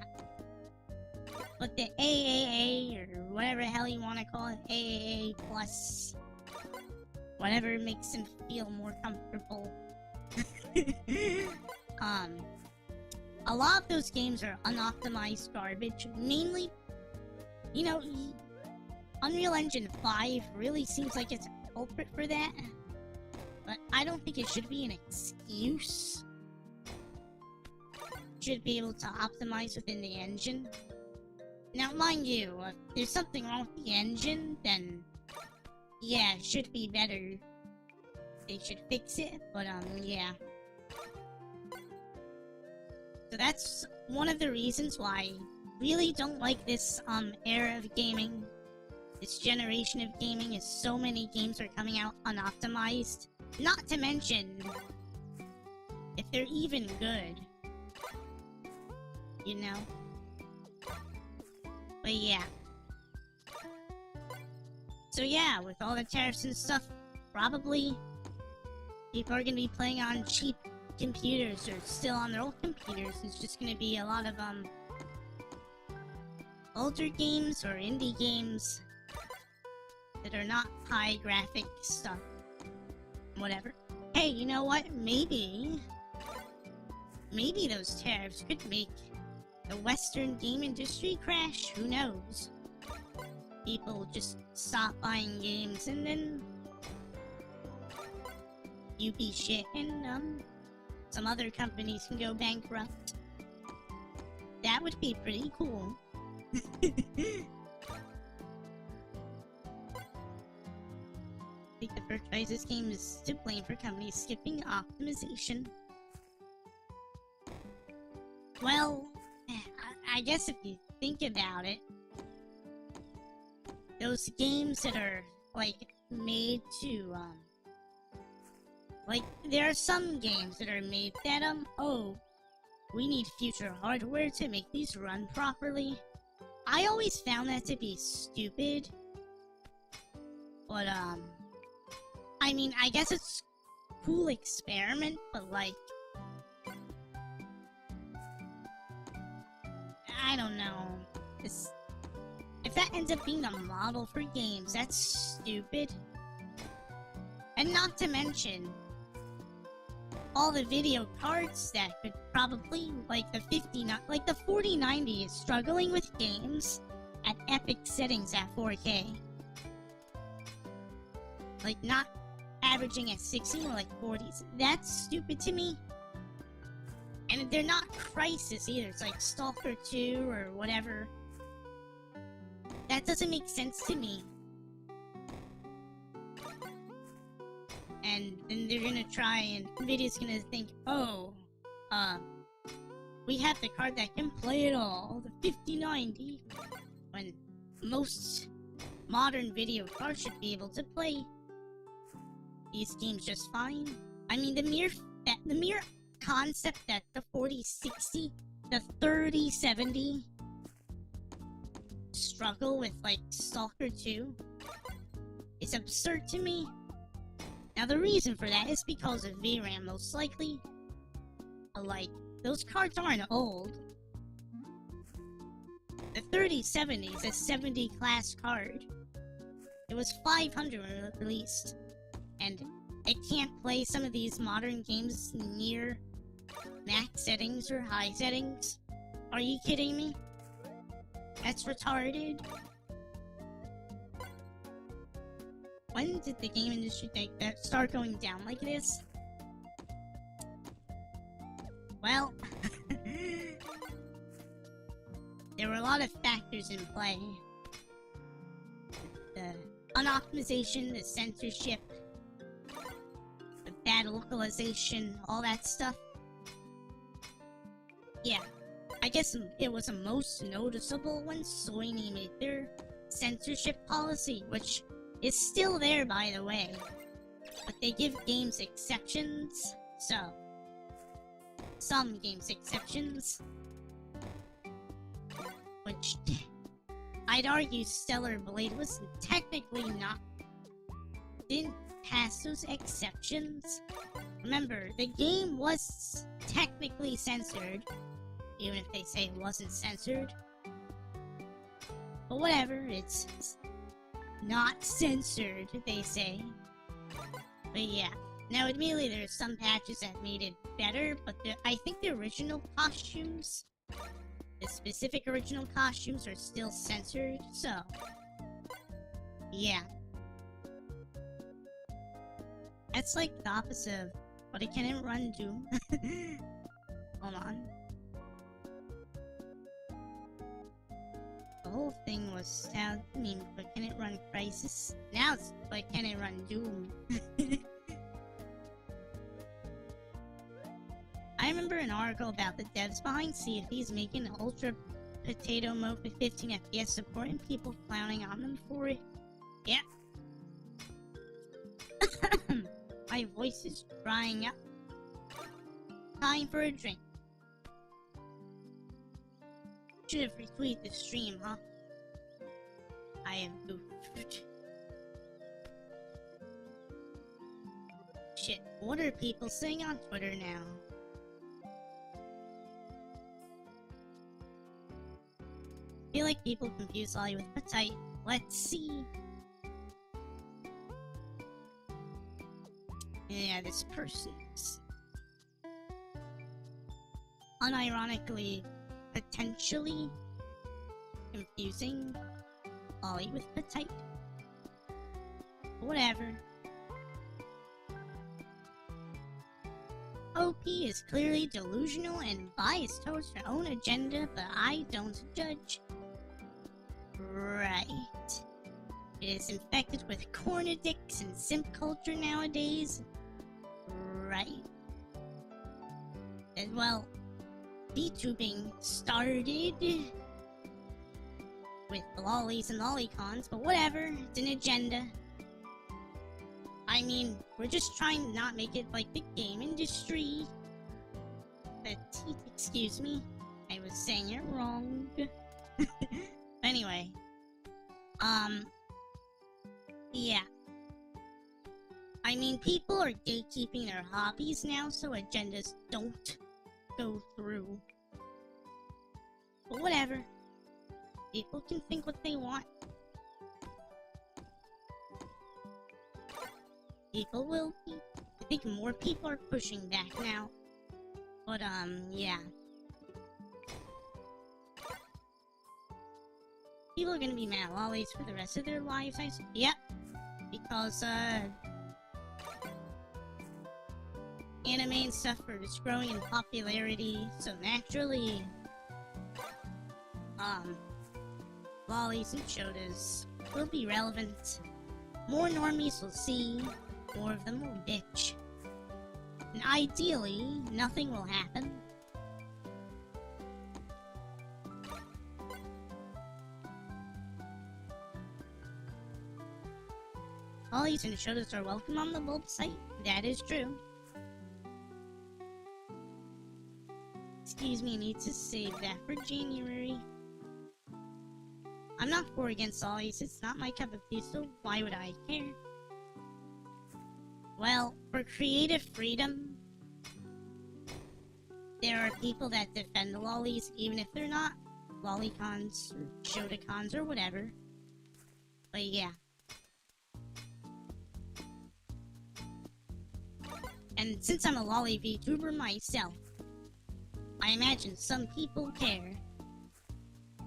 but the AAA, or whatever the hell you want to call it, AAA plus, whatever makes him feel more comfortable. A lot of those games are unoptimized garbage, mainly, you know, Unreal Engine 5 really seems like it's a culprit for that, but I don't think it should be an excuse. Should be able to optimize within the engine. Now, mind you, if there's something wrong with the engine, then yeah, it should be better. They should fix it, but yeah. So that's one of the reasons why I really don't like this era of gaming. This generation of gaming is so many games are coming out unoptimized. Not to mention, if they're even good. You know? But yeah. So yeah, with all the tariffs and stuff, probably people are gonna be playing on cheap computers or still on their old computers. It's just gonna be a lot of older games or indie games that are not high graphic stuff. Whatever. Hey, you know what? Maybe those tariffs could make the Western game industry crash. Who knows? People just stop buying games and then you be shit and some other companies can go bankrupt. That would be pretty cool. I think the first choice this game is to blame for companies skipping optimization. Well, I guess if you think about it, those games that are, like, made to, like, there are some games that are made that, oh, we need future hardware to make these run properly. I always found that to be stupid. But, I mean, I guess it's a cool experiment, but, like, I don't know. If that ends up being the model for games, that's stupid. And not to mention all the video cards that could probably, like the 4090 is struggling with games at epic settings at 4K. Like, not averaging at 60 or like 40s. That's stupid to me. And they're not Crisis either. It's like Stalker 2 or whatever. That doesn't make sense to me. And then they're gonna try and NVIDIA's gonna think, oh, we have the card that can play it all, the 5090. When most modern video cards should be able to play these games just fine. I mean, the mere concept that the 4060, the 3070 struggle with, like, Stalker 2 is absurd to me. Now, the reason for that is because of VRAM, most likely. Like, those cards aren't old. The 3070 is a 70 class card. It was 500 when it released. And it can't play some of these modern games near max settings or high settings. Are you kidding me? That's retarded. When did the game industry start going down like this? Well, there were a lot of factors in play. The unoptimization, the censorship, the bad localization, all that stuff. Yeah, I guess it was the most noticeable when Sony made their censorship policy, which is still there, by the way. But they give games exceptions, so some games exceptions. Which I'd argue Stellar Blade was technically didn't pass those exceptions. Remember, the game was technically censored, even if they say it wasn't censored. But whatever, it's not censored, they say. But yeah. Now, admittedly, there's some patches that made it better, but I think the original costumes, the specific original costumes, are still censored, so... yeah. That's like the opposite of, but I can't run Doom. Hold on. The whole thing was but can it run Crisis? Now it's, but can it run Doom? I remember an article about the devs behind Sea of Thieves making an Ultra Potato mode with 15 FPS support and people clowning on them for it. Yeah. My voice is drying up. Time for a drink. Should have retweeted the stream, huh? I am goofed. Shit, what are people saying on Twitter now? I feel like people confuse Ollie with Petite. Let's see. Yeah, this person's unironically, potentially confusing Ollie with Petite. Whatever. OP is clearly delusional and biased towards her own agenda, but I don't judge. Right. It is infected with corn addicts and simp culture nowadays. Right. And well, VTubing started with lollies and lolicons, but whatever, it's an agenda. I mean, we're just trying to not make it like the game industry. Excuse me, I was saying it wrong. Anyway, yeah. I mean, people are gatekeeping their hobbies now, so agendas don't go through. But whatever. People can think what they want. People will be. I think more people are pushing back now. But, yeah. People are gonna be mad at lollies for the rest of their lives, I see. Yep. Because, anime and stuff is growing in popularity, so naturally, lollies and shotas will be relevant. More normies will see, more of them will bitch. And ideally, nothing will happen. Lollies and shotas are welcome on the bulb site, that is true. Excuse me, I need to save that for January. I'm not for or against lollies, it's not my cup of tea, so why would I care? Well, for creative freedom, there are people that defend the lollies, even if they're not lollicons, or shotacons, or whatever. But yeah. And since I'm a lolly VTuber myself, I imagine some people care.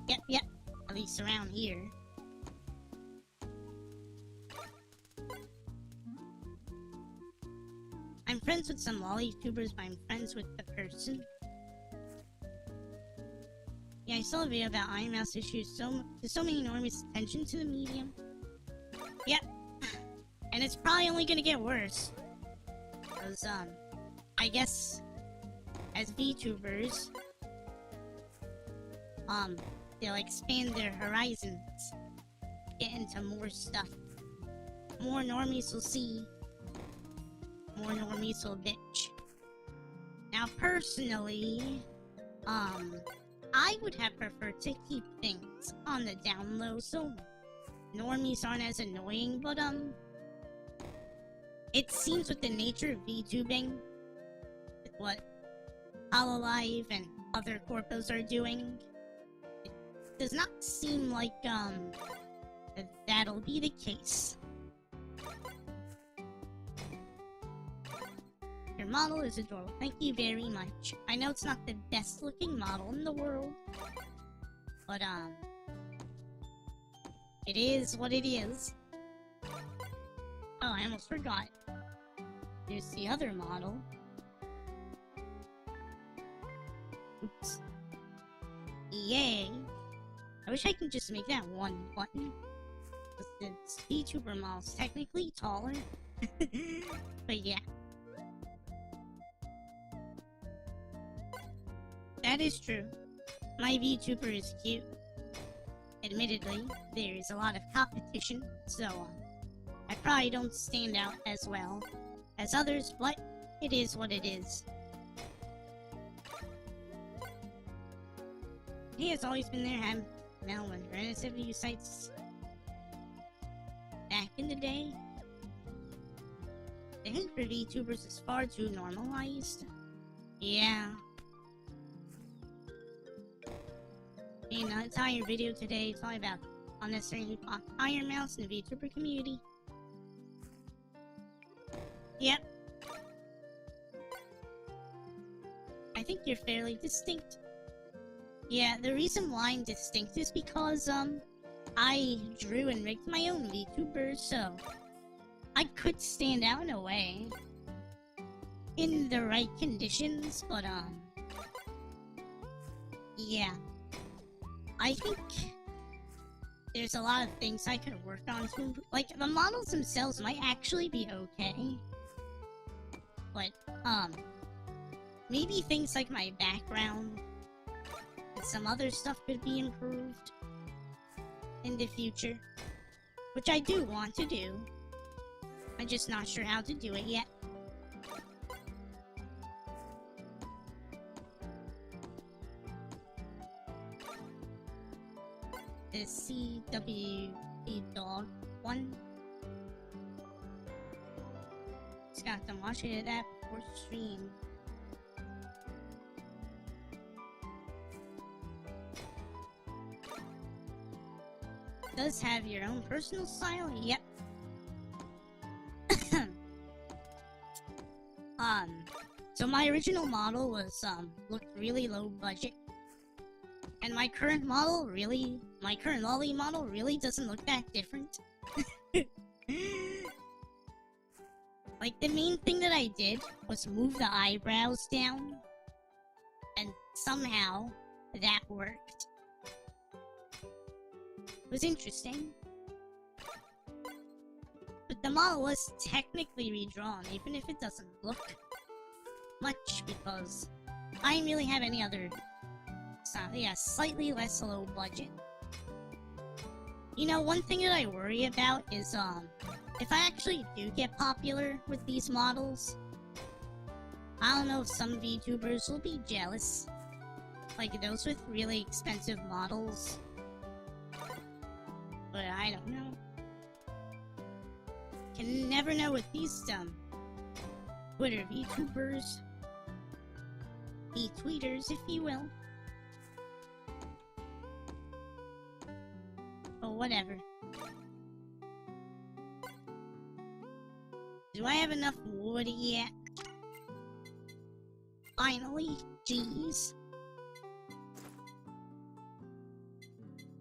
Yep, at least around here. I'm friends with some lolly tubers, but I'm friends with the person. Yeah, I saw a video about Iron Mouse issues so many normies' attention to the medium. Yep. And it's probably only gonna get worse. Because, I guess, as VTubers, they'll expand their horizons, get into more stuff. More normies will see, more normies will bitch. Now, personally, I would have preferred to keep things on the down low, so normies aren't as annoying, but, it seems with the nature of VTubing, with what HoloLive and other corpos are doing, does not seem like, that'll be the case. Your model is adorable. Thank you very much. I know it's not the best looking model in the world, but, it is what it is. Oh, I almost forgot. There's the other model. Oops. Yay. I wish I could just make that one button. The VTuber model's technically taller. But yeah. That is true. My VTuber is cute. Admittedly, there is a lot of competition, so I probably don't stand out as well as others, but it is what it is. He has always been there, have now when review sites back in the day. The hate for VTubers is far too normalized. Yeah. In an entire video today, it's all about unnecessary iron mouse in the VTuber community. Yep. I think you're fairly distinct. Yeah, the reason why I'm distinct is because, I drew and rigged my own VTubers, so I could stand out in a way. In the right conditions, but, yeah. I think there's a lot of things I could work on to improve. Like, the models themselves might actually be okay. But, maybe things like my background and some other stuff could be improved in the future. Which I do want to do. I'm just not sure how to do it yet. The CWD dog one. Just got to watch it at that before stream. Does have your own personal style? Yep. So my original model was, looked really low budget. And my current lolly model really doesn't look that different. Like, the main thing that I did was move the eyebrows down. And somehow, that worked. It was interesting. But the model was technically redrawn, even if it doesn't look much, because I didn't really have any other... yeah, slightly less low budget. You know, one thing that I worry about is, if I actually do get popular with these models, I don't know if some VTubers will be jealous. Like those with really expensive models. But I don't know. Can never know with these, Twitter VTubers. V-tweeters, if you will. But whatever. Do I have enough wood yet? Finally, jeez.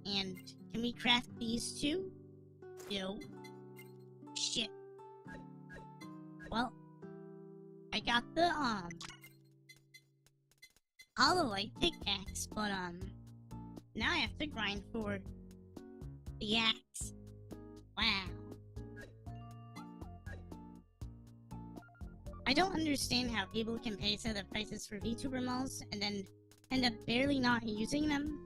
And can we craft these two? No. Shit. Well, I got the, HoloLite pickaxe, but, now I have to grind for the axe. Wow. I don't understand how people can pay so the prices for VTuber models and then end up barely not using them.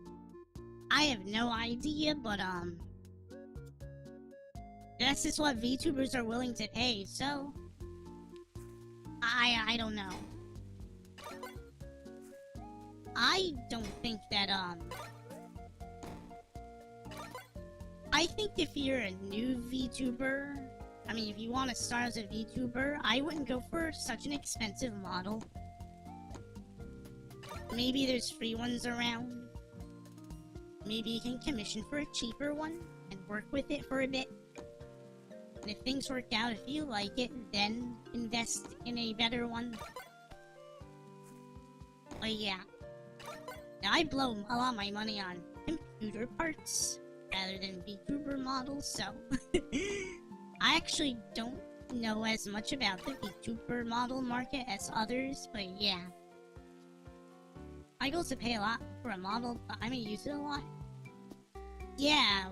I have no idea, but, that's just what VTubers are willing to pay, so... I don't know. I don't think that, I think if you're a new VTuber, I mean, if you want to start as a VTuber, I wouldn't go for such an expensive model. Maybe there's free ones around. maybe you can commission for a cheaper one and work with it for a bit. And if things work out, if you like it, then invest in a better one. But yeah. Now, I blow a lot of my money on computer parts rather than VTuber models, so I actually don't know as much about the VTuber model market as others, but yeah. My goal is to pay a lot for a model, but I may use it a lot. Yeah,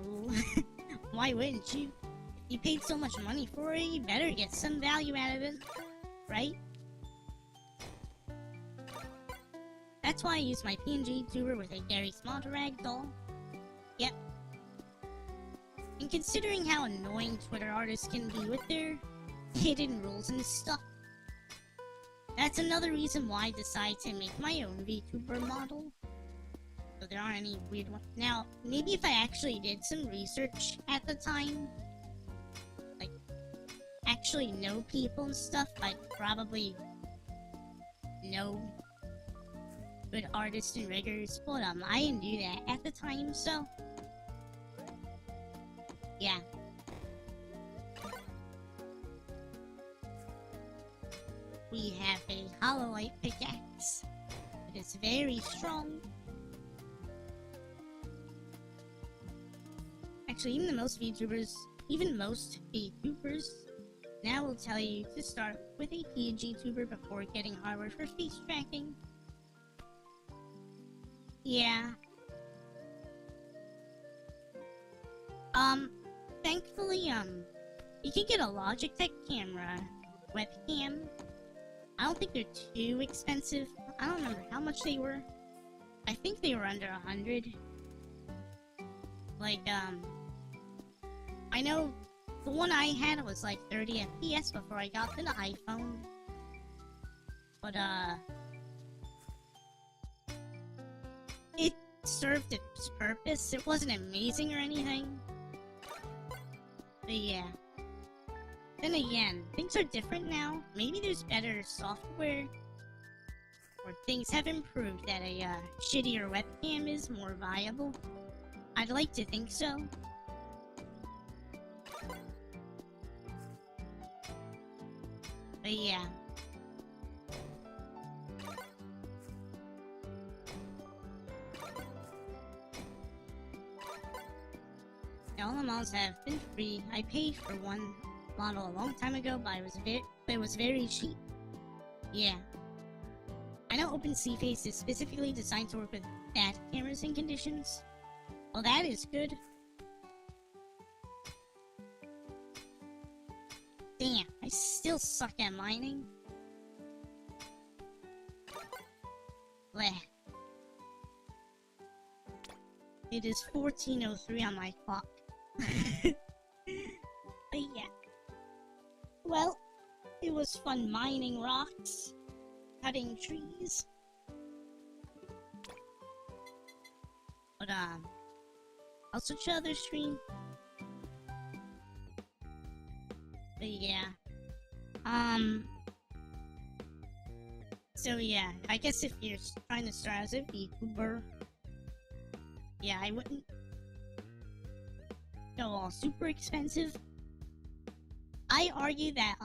why wouldn't you? If you paid so much money for it, you better get some value out of it, right? That's why I use my PNG tuber with a very small ragdoll. Yep. And considering how annoying Twitter artists can be with their hidden rules and stuff, that's another reason why I decided to make my own VTuber model. So there aren't any weird ones. Now, maybe if I actually did some research at the time, like, actually know people and stuff, I'd probably know good artists and riggers, but I didn't do that at the time, so yeah. We have a hololight pickaxe. It is very strong. Actually, even most VTubers now will tell you to start with a PNG tuber before getting hardware for face tracking. Yeah. Thankfully, you can get a Logitech camera webcam. I don't think they're too expensive. I don't remember how much they were. I think they were under 100. Like, I know the one I had was like 30 FPS before I got the iPhone. But, it served its purpose. It wasn't amazing or anything. But yeah. Then again, things are different now. Maybe there's better software, or things have improved that a shittier webcam is more viable. I'd like to think so. But yeah. All the models have been free. I paid for one model a long time ago, but it was very cheap. Yeah. I know OpenCFace is specifically designed to work with bad cameras and conditions. Well, that is good. Damn, I still suck at mining. Bleh. It is 14:03 on my clock. But yeah. Well, it was fun mining rocks, cutting trees. But I'll switch to other stream. But yeah. So yeah, I guess if you're trying to start as a VTuber, yeah, I wouldn't go all super expensive. I argue that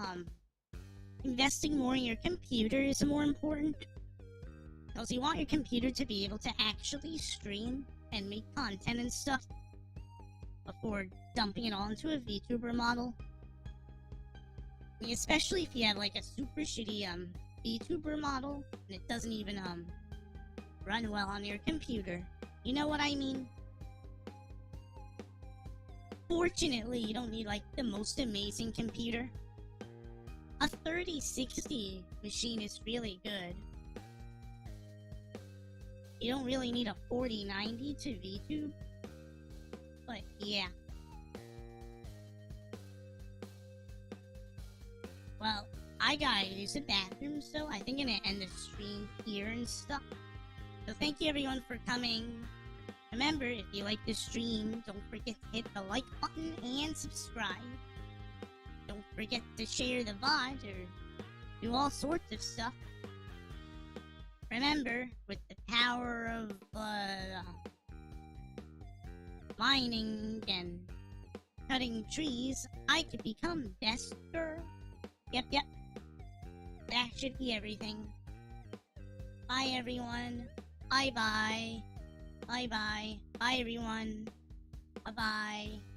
investing more in your computer is more important, because you want your computer to be able to actually stream and make content and stuff before dumping it all into a VTuber model. I mean, especially if you have like a super shitty VTuber model and it doesn't even run well on your computer. You know what I mean? Fortunately, you don't need like the most amazing computer. A 3060 machine is really good. You don't really need a 4090 to VTube. But yeah. Well, I gotta use the bathroom, so I think I'm gonna end the stream here and stuff. So thank you everyone for coming. Remember, if you like this stream, don't forget to hit the like button and subscribe. Don't forget to share the VOD or do all sorts of stuff. Remember, with the power of mining and cutting trees, I could become bester. Yep. That should be everything. Bye, everyone. Bye-bye. Bye-bye. Bye, everyone. Bye-bye.